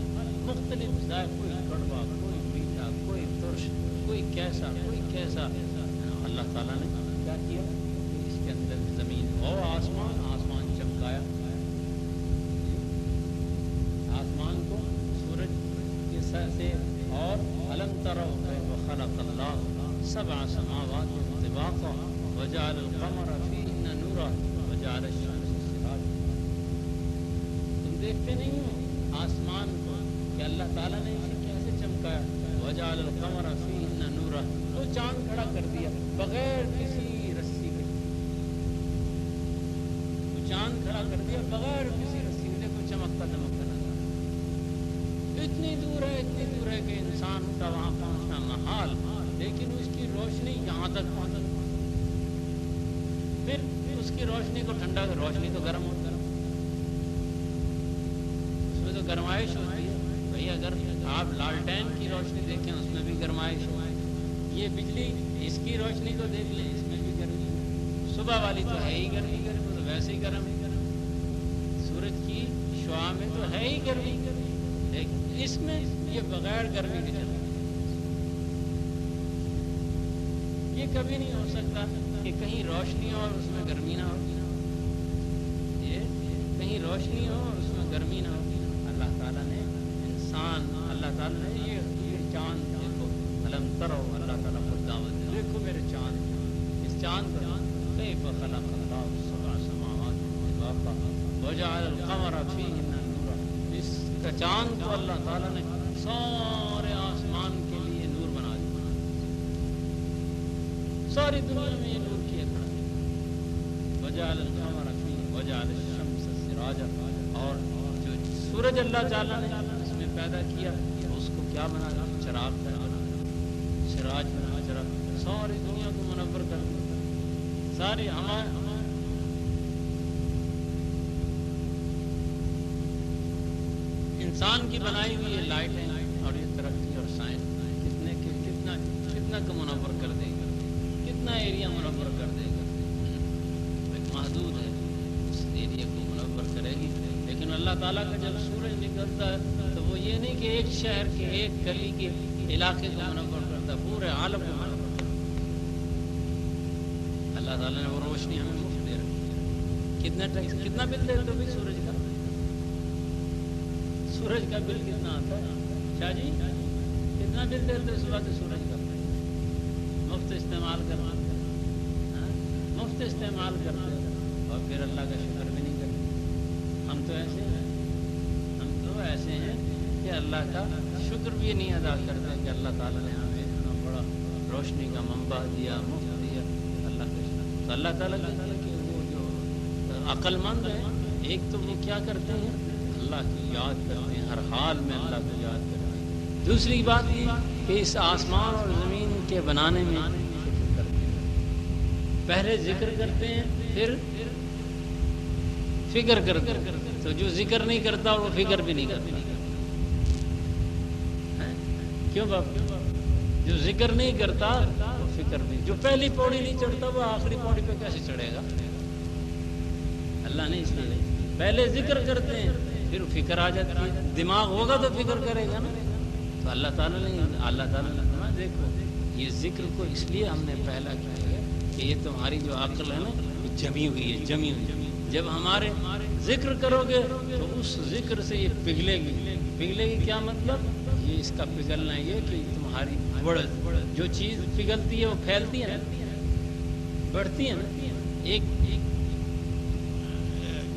مختلف ذائقہ، کوئی کڑوا، کوئی میٹھا، کوئی ترش، کوئی کیسا کوئی کیسا۔ اللہ تعالیٰ نے کیا کیا؟ اس کے اندر زمین اور آسمان چمکایا، آسمان کو سورج کے سے، اور الم تروا کیف خلق اللہ 7 سماوات طباقا وجعل القمر فیہن نورا وجعل الشمس سراجا۔ تم دیکھتے نہیں ہو آسمان کو کہ اللہ تعالیٰ نے اسے کیسے چمکایا؟ وجعل القمر فیہن نورا، تو چاند کھڑا کر دیا بغیر کسی رسی کے، تو چاند کھڑا کر دیا بغیر کسی رسی کے، دیکھو چمکتا نظر۔ اتنی دور ہے کہ انسان کا وہاں پہنچنا محال، لیکن اس کی روشنی یہاں تک پہنچ، پھر اس کی روشنی کو ٹھنڈا کر، روشنی تو گرم ہوتا ہے، اس میں تو گرمائش ہوتی ہے بھائی۔ اگر آپ لالٹین کی روشنی دیکھیں اس میں بھی گرمائش ہے، یہ بجلی اس کی روشنی کو دیکھ لیں اس میں بھی گرمی ہے، صبح والی تو ہے ہی گرمی، وہ تو ویسے ہی گرم ہے، سورج کی شعاع میں تو ہے ہی گرمی، لیکن اس میں یہ بغیر گرمی کے چلتا ہے۔ یہ کبھی نہیں ہو سکتا کہ کہیں روشنی ہو اور اس میں گرمی نہ ہو، یہ کہیں روشنی ہو اور اس میں گرمی نہ ہو۔ اللہ تعالیٰ نے اللہ تعالیٰ نے یہ چاند دیکھو، الم تروا، اللہ تعالیٰ خود دعوت دے، دیکھو میرے چاند، اس چاند پر کیف خلق اللہ 7 سماوات طباقا وجعل القمر فیہن نورا، اس کا چاند کو اللہ تعالیٰ نے سارے آسمان کے لیے نور بنا دیا، ساری دنیا میں یہ نور کیا کھڑا ہے۔ وجعل القمر فیہن وجعل الشمس سراجا، اور جو سورج اللہ تعالیٰ نے اس میں پیدا کیا اس کو کیا بنا دیا؟ چراغ بنا، سراج بنا، چراغ ساری دنیا کو منور کر دیا. ساری انسان کی بنائی ہوئی یہ لائٹیں اور یہ ترقی اور سائنس کتنا کو منور کر دے گا، کتنا ایریا منور کر دے گا. ایک محدود ہے اس ایریا کو منور کرے گی. لیکن اللہ تعالیٰ کا جب سورج نکلتا ہے تو وہ یہ نہیں کہ ایک شہر کے ایک گلی کے علاقے کو منور کرتا، پورے عالم کو منور کرتا. اللہ تعالیٰ نے وہ روشنی ہمیں مفت دے رکھی. کتنا بل دے تو بھی سورج کا بل کتنا آتا ہے شاہ جی؟ کتنا بل دیتے اس وقت سورج کا؟ مفت استعمال کرتے اور پھر اللہ کا شکر بھی نہیں کرتے. ہم تو ایسے ہیں کہ اللہ کا شکر بھی نہیں ادا کرتے کہ اللہ تعالیٰ نے ہمیں اتنا بڑا روشنی کا منبع دیا، مفت دیا. اللہ کا شکر. تو اللہ تعالیٰ کہ وہ جو عقل مند ہیں، ایک تو وہ کیا کرتے ہیں؟ اللہ کی یاد کرتے ہیں، ہر حال میں اللہ کو یاد کرتے ہیں. دوسری بات یہ کہ اس آسمان اور زمین کے بنانے میں فکر کرتے ہیں. پہلے ذکر کرتے ہیں پھر فکر کرتے ہیں. تو جو ذکر نہیں کرتا وہ فکر بھی نہیں کرتا. کیوں باپ؟ جو ذکر نہیں کرتا وہ فکر بھی. جو پہلی پوڑی نہیں چڑھتا وہ آخری پوڑی پہ کیسے چڑھے گا؟ اللہ نے اس لیے پہلے ذکر کرتے ہیں پھر فکر آ جاتی ہے. دماغ ہوگا تو فکر کرے گا نا. تو اللہ تعالیٰ نے فرمایا دیکھو یہ ذکر کو اس لیے ہم نے پہلا کیا ہے کہ یہ تمہاری جو عقل ہے نا جمی ہوئی ہے. جب ہمارے ذکر کرو گے تو اس ذکر سے یہ پگھلے گی. کیا مطلب؟ یہ اس کا پگھلنا یہ کہ تمہاری جو چیز پگھلتی ہے وہ پھیلتی ہے نا، بڑھتی ہے نا. ایک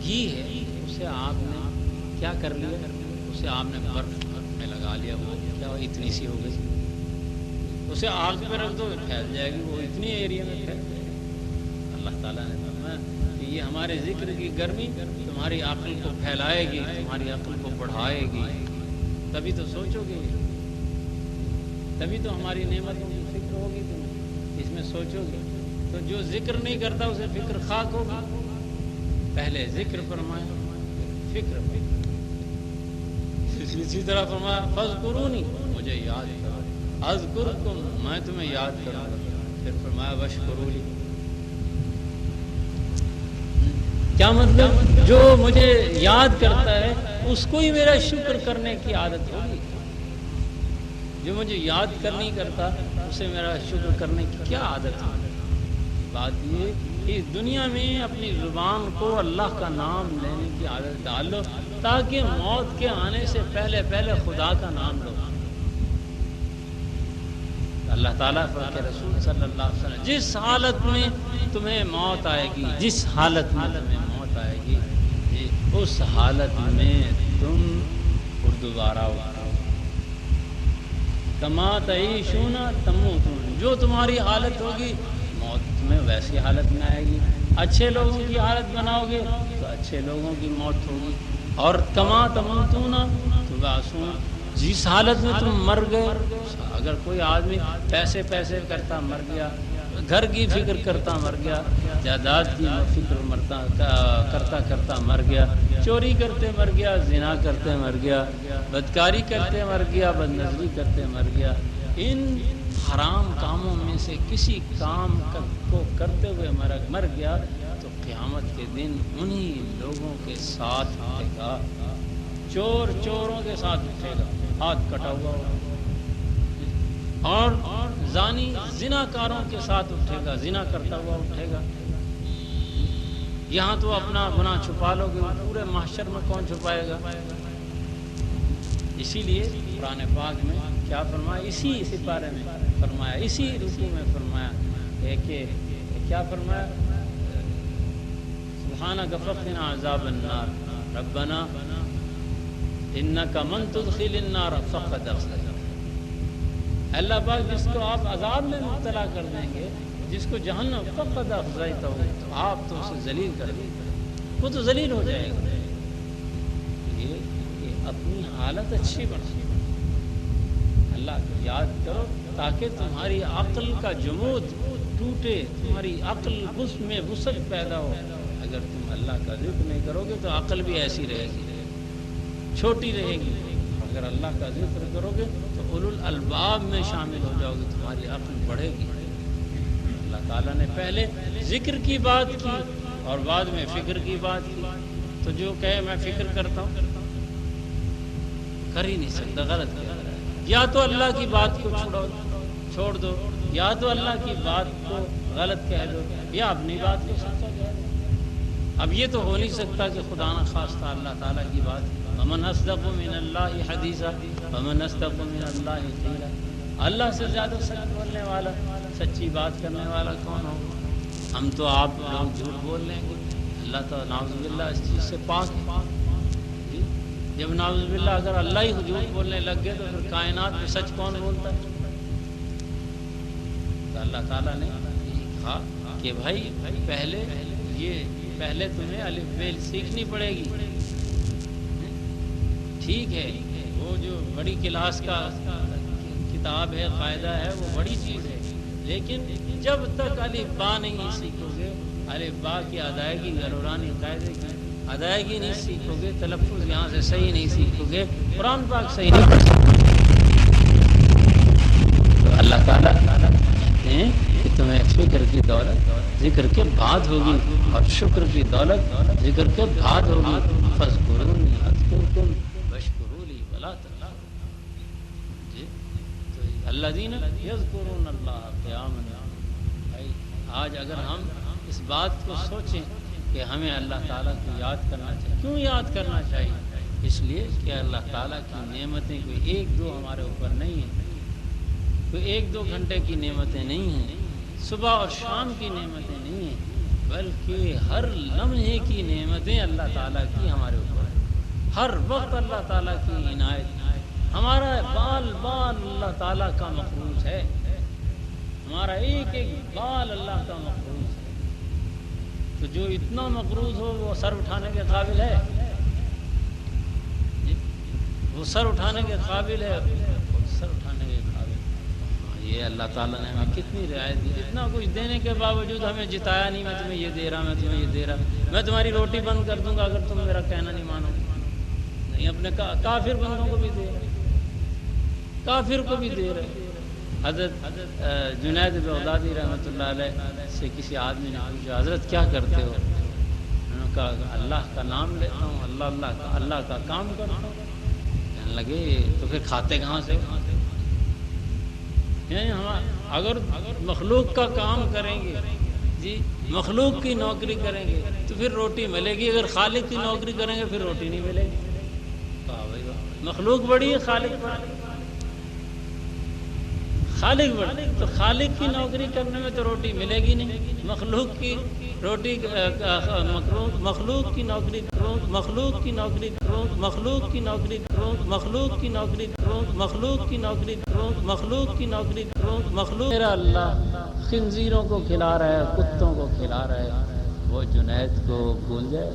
گھی ہے، اسے آپ نے کیا کر لیا؟ اسے آپ نے برف میں لگا لیا، وہ کیا اتنی سی ہو گئی. اسے آگ پہ رکھ دو پھیل جائے گی، وہ اتنی ایریا میں پھیل جائے گی. اللہ تعالیٰ نے فرمایا کہ یہ ہمارے ذکر کی گرمی تمہاری عقل کو پھیلائے گی، تمہاری عقل کو بڑھائے گی. تبھی تو سوچو گے، تبھی تو ہماری نعمتوں کی فکر ہوگی. تم اس میں سوچو گے. تو جو ذکر نہیں کرتا اسے فکر خاک ہوگا. پہلے ذکر فرمایا فکر. اسی طرح فرمایا فاذکرونی، مجھے یاد کرو، اذکرکم، میں تمہیں یاد کروں گا. پھر فرمایا واشکرولی. کیا مطلب؟ جو مجھے یاد کرتا ہے اس کو ہی میرا شکر کرنے کی عادت ہوگی. جو مجھے یاد نہیں کرتا اسے میرا شکر کرنے کی کیا عادت ہوگی؟ بات یہ کہ دنیا میں اپنی زبان کو اللہ کا نام لینے کی عادت ڈالو تاکہ موت کے آنے سے پہلے خدا کا نام لو. اللہ تعالیٰ کے رسول صلی اللہ علیہ وسلم جس حالت میں تمہیں موت آئے گی، جس حالت میں تمہیں موت آئے گی، اس حالت میں تم دوبارہ اٹھو. کما تعیشون تموتون، جو تمہاری حالت ہوگی موت تمہیں ویسی حالت میں آئے گی. اچھے لوگوں کی حالت بناؤ گے تو اچھے لوگوں کی موت ہوگی. اور کما تموتون تبعثون، جس حالت میں تم مر گئے. اگر کوئی آدمی پیسے کرتا مر گیا، گھر کی فکر کرتا مر گیا، جائیداد کی فکر کرتا مر گیا، چوری کرتے مر گیا، زنا کرتے مر گیا، بدکاری کرتے مر گیا، بدنظری کرتے مر گیا، ان حرام کاموں میں سے کسی کام کو کرتے ہوئے مر گیا تو قیامت کے دن انہی لوگوں کے ساتھ اٹھے گا. چوروں کے ساتھ اٹھے گا، ہاتھ کٹا ہوا ہوگا. اور زانی زنا کاروں کے ساتھ اٹھے گا، زنا کرتا ہوا اٹھے گا. یہاں تو اپنا گناہ چھپا لو گے، پورے محشر میں کون چھپائے گا؟ اسی لیے قرآن پاک میں کیا فرمایا؟ اسی پارے میں فرمایا، اسی رکوع میں فرمایا کہ کیا فرمایا؟ سبحانک فقنا عذاب النار ربنا انک من تدخل النار فقد اخزیتہ. اللہ پاک جس کو آپ عذاب میں مبتلا کر دیں گے، جس کو جہنم فقد اخزیتہ، تو آپ تو اسے ذلیل کر دیں گے، وہ تو ذلیل ہو جائے گا. لیے کہ اپنی حالت اچھی بناؤ، اللہ کو یاد کرو تاکہ تمہاری عقل کا جمود ٹوٹے، تمہاری عقل میں وسعت پیدا ہو۔ اگر تم اللہ کا ذکر نہیں کرو گے تو عقل بھی ایسی رہے گی، چھوٹی رہے گی۔ اگر اللہ کا ذکر کرو گے تو اولو الالباب میں شامل ہو جاؤ گے، تمہاری عقل بڑھے گی۔ اللہ تعالیٰ نے پہلے ذکر کی بات کی اور بعد میں فکر کی بات کی، تو جو کہے میں فکر کرتا ہوں کر ہی نہیں سکتا، غلط کہہ رہا ہے۔ یا تو اللہ کی بات کو چھوڑ دو، یا تو اللہ کی بات کو غلط کہہ دو، یا اپنی بات کو سچا کہہ دو۔ اب یہ تو ہو نہیں سکتا کہ خدا نہ خواستہ اللہ تعالیٰ کی بات وَمَنْ أَصْدَقُ مِنَ اللَّهِ حَدِيثًا وَمَنْ أَصْدَقُ مِنَ اللَّهِ قِيلًا۔ اللہ سے زیادہ سچ بولنے والا، سچی بات کرنے والا کون ہو؟ ہم تو آپ لوگ جھوٹ بول لیں گے، اللہ تعالیٰ نعوذ باللہ اس چیز سے پاک ہے۔ جب نعوذ باللہ اگر اللہ ہی جھوٹ بولنے لگ گئے تو پھر کائنات میں سچ کون بولتا ہے؟ تو اللہ تعالیٰ نے کہا کہ بھائی پہلے تمہیں الف ب سیکھنی پڑے گی۔ ٹھیک ہے، وہ جو بڑی کلاس کا کتاب ہے، قاعدہ ہے، وہ بڑی چیز ہے، لیکن جب تک الف با نہیں سیکھو گے، الف با کی ادائیگی غرورانی قاعدے کی ادائیگی نہیں سیکھو گے، تلفظ یہاں سے صحیح نہیں سیکھو گے، قرآن پاک صحیح نہیں پڑھ سکتے۔ تو اللہ تعالیٰ کہ تمہیں فکر کی دولت ذکر کے بعد ہوگی اور شکر کی دولت ذکر کے بعد ہوگی۔ فاذکرونی اذکرکم واشکروا لی ولا تکفرون۔ تو الذین یذکرون اللہ قیاما، آج اگر ہم اس بات کو سوچیں کہ ہمیں اللہ تعالیٰ کو یاد کرنا چاہیے، کیوں یاد کرنا چاہیے؟ اس لیے کہ اللہ تعالیٰ کی نعمتیں کوئی ایک دو ہمارے اوپر نہیں ہیں، کوئی ایک دو گھنٹے کی نعمتیں نہیں ہیں، صبح اور شام کی نعمتیں نہیں ہیں، بلکہ ہر لمحے کی نعمتیں اللہ تعالیٰ کی ہمارے اوپر ہیں۔ ہر وقت اللہ تعالیٰ کی عنایت، ہمارا بال بال اللہ تعالیٰ کا مقروض ہے، ہمارا ایک ایک بال اللہ کا مقروض ہے۔ تو جو اتنا مقروض ہو وہ سر اٹھانے کے قابل ہے، وہ سر اٹھانے کے قابل ہے، سر اٹھانے کے قابل۔ یہ اللہ تعالیٰ نے ہمیں کتنی رعایت دی، اتنا کچھ دینے کے باوجود ہمیں جتایا نہیں، میں تمہیں یہ دے رہا، میں تمہیں یہ دے رہا، میں تمہاری روٹی بند کر دوں گا اگر تم میرا کہنا نہیں مانو گے۔ نہیں، اپنے کافر بندوں کو بھی دے رہے، کافر کو بھی دے رہے۔ حضرت جنید بغدادی رحمۃ اللہ علیہ سے کسی آدمی نے پوچھا حضرت کیا کرتے ہو؟ انہوں نے کہا اللہ کا نام لیتا ہوں، اللہ کا کام کرتا ہوں۔ کہنے لگے تو پھر کھاتے کہاں سے؟ یعنی ہم اگر مخلوق کا کام کریں گے، جی مخلوق کی نوکری کریں گے تو پھر روٹی ملے گی، اگر خالق کی نوکری کریں گے پھر روٹی نہیں ملے گی۔ مخلوق بڑی ہے، خالق بڑی، خالق بڑی، تو خالق کی نوکری کرنے میں تو روٹی ملے گی نہیں، مخلوق کی روٹی مخلوق کی نوکری کرو، مخلوق کی نوکری کرو، مخلوق کی نوکری کرو، مخلوق کی نوکری کرو، مخلوق کی نوکری کرو، مخلوق کی نوکری کرو، مخلوق۔ میرا اللہ خنزیروں کو کھلا رہا ہے، کتوں کو کھلا رہا ہے، وہ جنید کو بھول جائے؟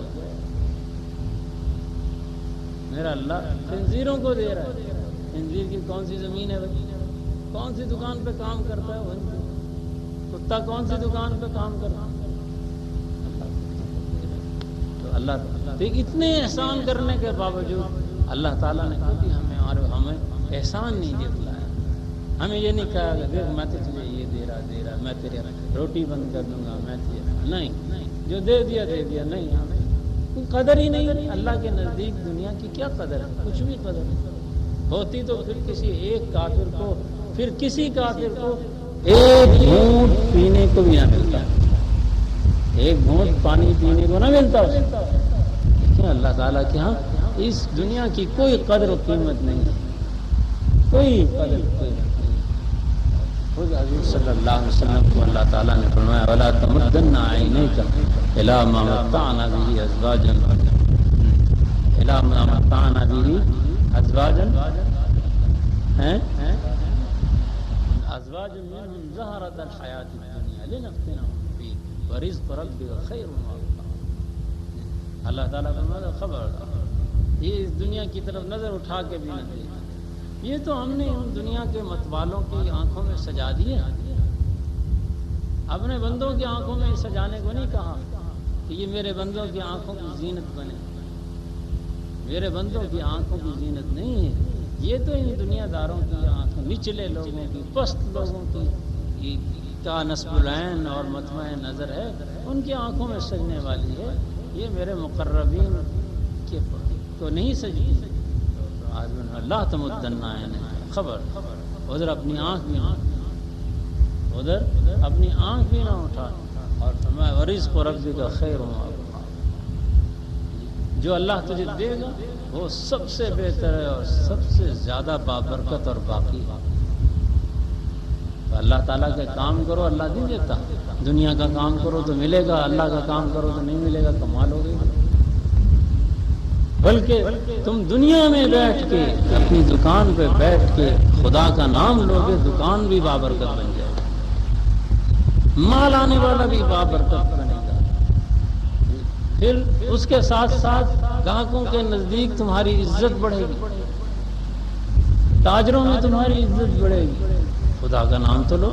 میرا اللہ خنزیروں کو دے رہا ہے۔ خنزیر کی کون سی زمین ہے بھائی؟ کون سی دکان پہ کام کرتا ہے وہ؟ کتا کون سی دکان پہ کام کرتا ہے؟ تو اللہ اتنے احسان کرنے کے باوجود اللہ تعالیٰ نے کبھی ہمیں احسان نہیں جتلایا، ہمیں یہ نہیں کہا کہ دیکھ میں تجھے یہ دے رہا میں تیرے روٹی بند کر دوں گا، میں نہیں، جو دے دیا نہیں، ہمیں کوئی قدر ہی نہیں۔ اللہ کے نزدیک دنیا کی کیا قدر ہے؟ کچھ بھی قدر نہیں ہوتی تو پھر کسی ایک کافر کو ایک گھونٹ پینے کو بھی نہ ملتا، ایک گھونٹ پانی پینے کو نہ ملتا اسے۔ لیکن اللہ تعالیٰ کے ہاں اس دنیا کی کوئی قدر و قیمت نہیں، کوئی قدر قیمت نہیں۔ خود حضور صلی اللہ علیہ وسلم کو اللہ تعالیٰ نے فرمایا وَلَا تَمُدَّنَّ عَيْنَيْكَ إِلَىٰ مَا مَتَّعْنَا بِهِ أَزْوَاجًا أزواج منهم زهرة الحياة الدنيا لنفتنهم فيه ورزق ربك خير وأبقى۔ اللہ تعالیٰ فرماتا خبردار یہ اس دنیا کی طرف نظر اٹھا کے بھی نہ دیکھا۔ یہ تو ہم نے ان دنیا کے متوالوں کی آنکھوں میں سجا دیے، اپنے بندوں کی آنکھوں میں سجانے کو نہیں کہا کہ یہ میرے بندوں کی آنکھوں کی زینت بنے، میرے بندوں کی آنکھوں کی زینت نہیں ہے، یہ تو ان دنیا داروں کی آنکھوں، نچلے لوگوں کی، پست لوگوں کی کا نصب العین اور مطمع نظر ہے، ان کی آنکھوں میں سجنے والی ہے، یہ میرے مقربین کے کو نہیں سجی۔ اللہ تمدنا خبر ادھر اپنی آنکھ بھی نہ، ادھر اپنی آنکھ بھی نہ اٹھا، اور فرمایا ورزق ربک خیر و ابقیٰ، جو اللہ تجھے دے گا وہ سب سے بہتر ہے اور سب سے زیادہ بابرکت اور باقی ہے۔ تو اللہ تعالیٰ کا کام کرو، اللہ نہیں دیتا، دنیا کا کام کرو تو ملے گا، اللہ کا کام کرو تو نہیں ملے گا، کمال ہو گئی۔ بلکہ تم دنیا میں بیٹھ کے اپنی دکان پہ بیٹھ کے خدا کا نام لوگے، دکان بھی بابرکت بن جائے گا، مال آنے والا بھی بابرکت بنے گا، پھر اس کے ساتھ ساتھ گاہکوں کے نزدیک تمہاری عزت بڑھے گی، تاجروں میں تمہاری عزت بڑھے گی۔ خدا کا نام تو لو،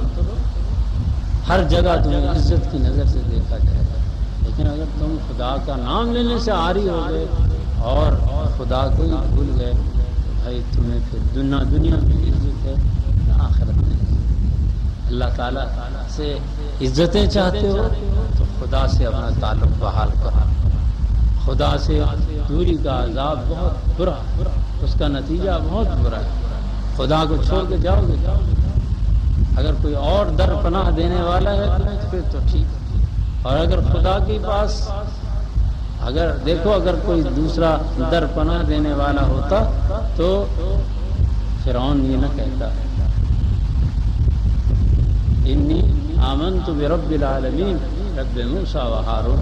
ہر جگہ تمہیں عزت کی نظر سے دیکھا جائے گا۔ لیکن اگر تم خدا کا نام لینے سے عاری ہو گئے اور خدا کو ہی بھول گئے تو بھائی تمہیں پھر دنیا کی عزت ہے، آخرت نہیں۔ اللہ تعالیٰ سے عزتیں چاہتے ہو تو خدا سے اپنا تعلق بحال کرو۔ خدا سے دوری کا عذاب بہت برا، اس کا نتیجہ بہت برا ہے۔ خدا کو چھوڑ کے جاؤ گے، اگر کوئی اور در پناہ دینے والا ہے تمہیں پھر تو ٹھیک ہے، اور اگر خدا کے پاس اگر کوئی دوسرا در پناہ دینے والا ہوتا تو فرعون یہ نہ کہتا انی آمنت برب العالمین رب موسیٰ و ہارون،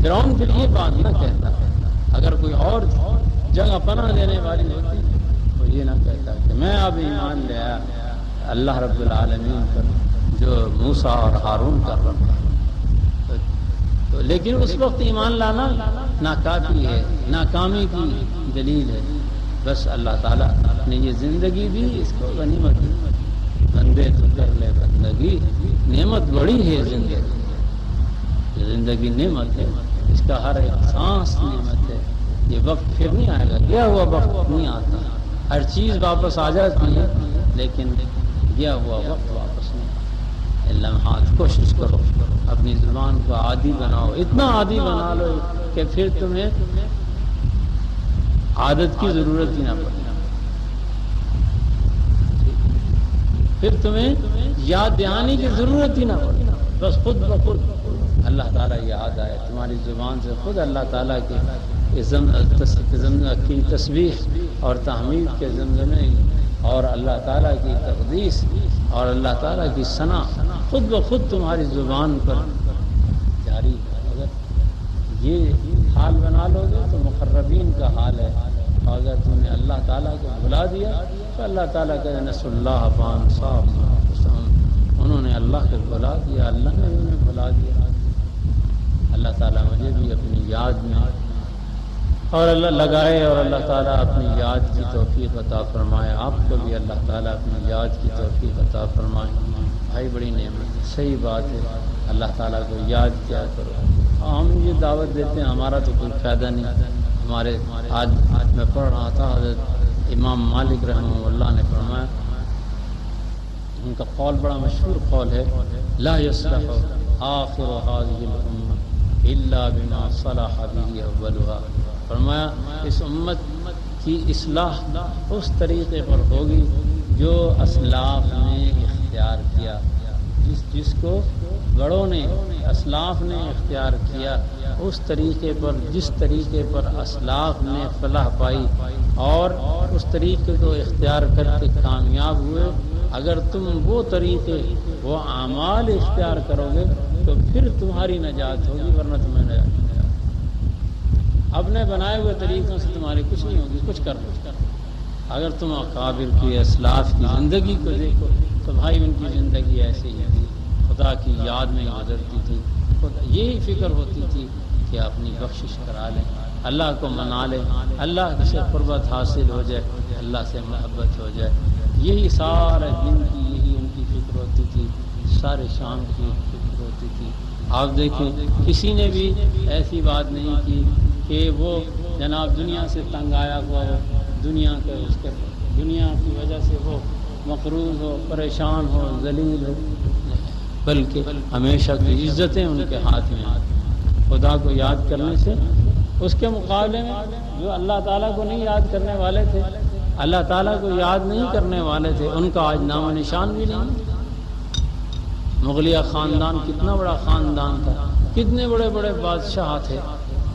فرعون پھر یہ بات نہ کہتا۔ اگر کوئی اور جگہ پناہ دینے والی ہوتی تو یہ نہ کہتا کہ میں اب ایمان لے آیا اللہ رب العالمین پر جو موسیٰ اور ہارون کا رب ہے۔ تو لیکن اس وقت ایمان لانا ناکافی ہے، ناکامی کی دلیل ہے۔ بس اللہ تعالیٰ نے یہ زندگی دی، اس کو غنیمت دی، بندے تو کر لے بندگی، نعمت بڑی ہے زندگی نعمت ہے، اس کا ہر ایک سانس نعمت ہے۔ یہ وقت پھر نہیں آئے گا، گیا ہوا وقت نہیں آتا، ہر چیز واپس آ جاتی ہے لیکن گیا ہوا وقت واپس نہیں۔ لمحات کوشش کرو اپنی زبان کو عادی بناؤ، اتنا عادی بنا لو کہ پھر تمہیں عادت کی ضرورت ہی نہ پڑے، پھر تمہیں یاد دہانی کی ضرورت ہی نہ پڑے، بس خود بخود اللہ تعالیٰ یاد آئے تمہاری زبان سے، خود اللہ تعالیٰ کی تسبیح اور تحمید کے زمزمے اور اللہ تعالیٰ کی تقدیس اور اللہ تعالیٰ کی ثنا خود بخود تمہاری زبان پر جاری ہے۔ اگر یہ حال بنا لو گے تو مقربین کا حال ہے، اور اگر تم نے اللہ تعالیٰ کو بھلا دیا تو اللہ تعالیٰ کا نسوا اللہ فانساهم، انہوں نے اللہ کو بھلا دیا، اللہ نے انہیں بھلا دیا۔ اللہ تعالیٰ مجھے بھی اپنی یاد میں اور اللہ لگائے، اور اللہ تعالیٰ اپنی یاد کی توفیق عطا فرمائے، آپ کو بھی اللہ تعالیٰ اپنی یاد کی توفیق عطا فرمائے۔ بھائی بڑی نعمت ہے، صحیح بات ہے، اللہ تعالیٰ کو یاد کیا کرو۔ ہم یہ دعوت دیتے ہیں، ہمارا تو کوئی فائدہ نہیں۔ ہمارے آج میں پڑھ رہا تھا، حضرت امام مالک رحمہ اللہ نے فرمایا، ان کا قول بڑا مشہور قول ہے، لا يصلح آخر هذه الامة الا بما صلح به اولها۔ فرمایا اس امت کی اصلاح اس طریقے پر ہوگی جو اسلاف نے اختیار کیا، جس کو بڑوں نے اسلاف نے اختیار کیا، اس طریقے پر، جس طریقے پر اسلاف نے فلاح پائی اور اس طریقے کو اختیار کر کے کامیاب ہوئے، اگر تم وہ طریقے، وہ اعمال اختیار کرو گے تو پھر تمہاری نجات ہوگی، ورنہ تمہیں نجات نہیں۔ اپنے بنائے ہوئے طریقوں سے تمہاری کچھ نہیں ہوگی، کچھ کر لو۔ اگر تم اکابر کی، اسلاف کی زندگی کو دیکھو تو بھائی ان کی زندگی ایسی ہی تھی، خدا کی یاد میں گزرتی تھی، یہی فکر ہوتی تھی کہ اپنی بخشش کرا لیں، اللہ کو منا لے، اللہ سے قربت حاصل ہو جائے، اللہ سے محبت ہو جائے۔ یہی سارے دن کی یہی ان کی فکر ہوتی تھی، سارے شام کی فکر ہوتی تھی۔ آپ دیکھیں کسی نے بھی ایسی بات نہیں کی کہ وہ جناب دنیا سے تنگ آیا ہوا ہو، دنیا کی وجہ سے وہ مقروض ہو، پریشان ہو، ذلیل ہو، بلکہ ہمیشہ کی عزتیں ان کے ہاتھ میں ہیں۔ خدا کو یاد کرنے سے اس کے مقابلے میں جو اللہ تعالیٰ کو نہیں یاد کرنے والے تھے، اللہ تعالیٰ کو یاد نہیں کرنے والے تھے، ان کا آج نام و نشان بھی نہیں۔ مغلیہ خاندان کتنا بڑا خاندان تھا، کتنے بڑے بڑے بادشاہ تھے،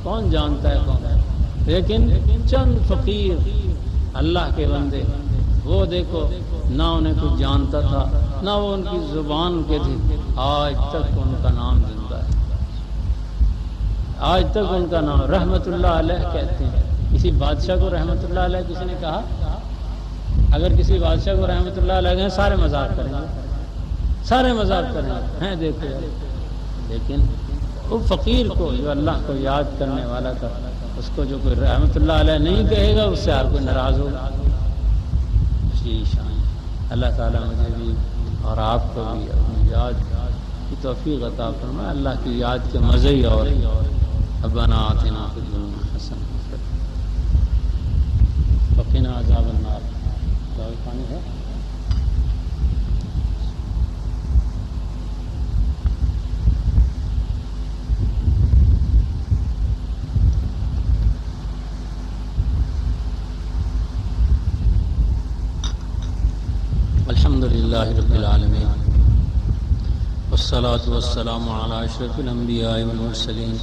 کون جانتا ہے کون ہے، لیکن چند فقیر اللہ کے بندے، وہ دیکھو نہ انہیں کچھ جانتا تھا، نہ وہ ان کی زبان کے تھے، آج تک ان کا نام زندہ ہے، آج تک ان کا نام رحمت اللہ علیہ کہتے ہیں۔ کسی بادشاہ کو رحمت اللہ علیہ کسی نے کہا؟ اگر کسی بادشاہ کو رحمت اللہ علیہ کہیں سارے مذاق کریں گے، سارے مذاق کریں گے، ہیں دیکھو یار۔ لیکن وہ فقیر کو جو اللہ کو یاد کرنے والا تھا، اس کو جو کوئی رحمت اللہ علیہ نہیں کہے گا اس سے ہر کوئی ناراض ہوگا۔ یہی شان اللہ تعالیٰ مجھے بھی اور آپ کو بھی اپنی یاد کی توفیق عطا فرمائے، اللہ کی یاد کے مزے ہی اور ربنا آتنا فی الدنیا حسنہ وقنا عذاب النار۔ پانی ہے؟ الحمد للہ رب العالمین والصلاة والسلام علی اشرف الانبیاء والمرسلین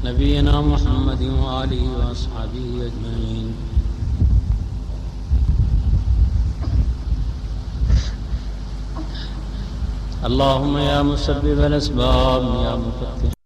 نبینا محمد وآلہ واصحابہ اجمعین۔ اللہم یا مسبب الاسباب یا مفتح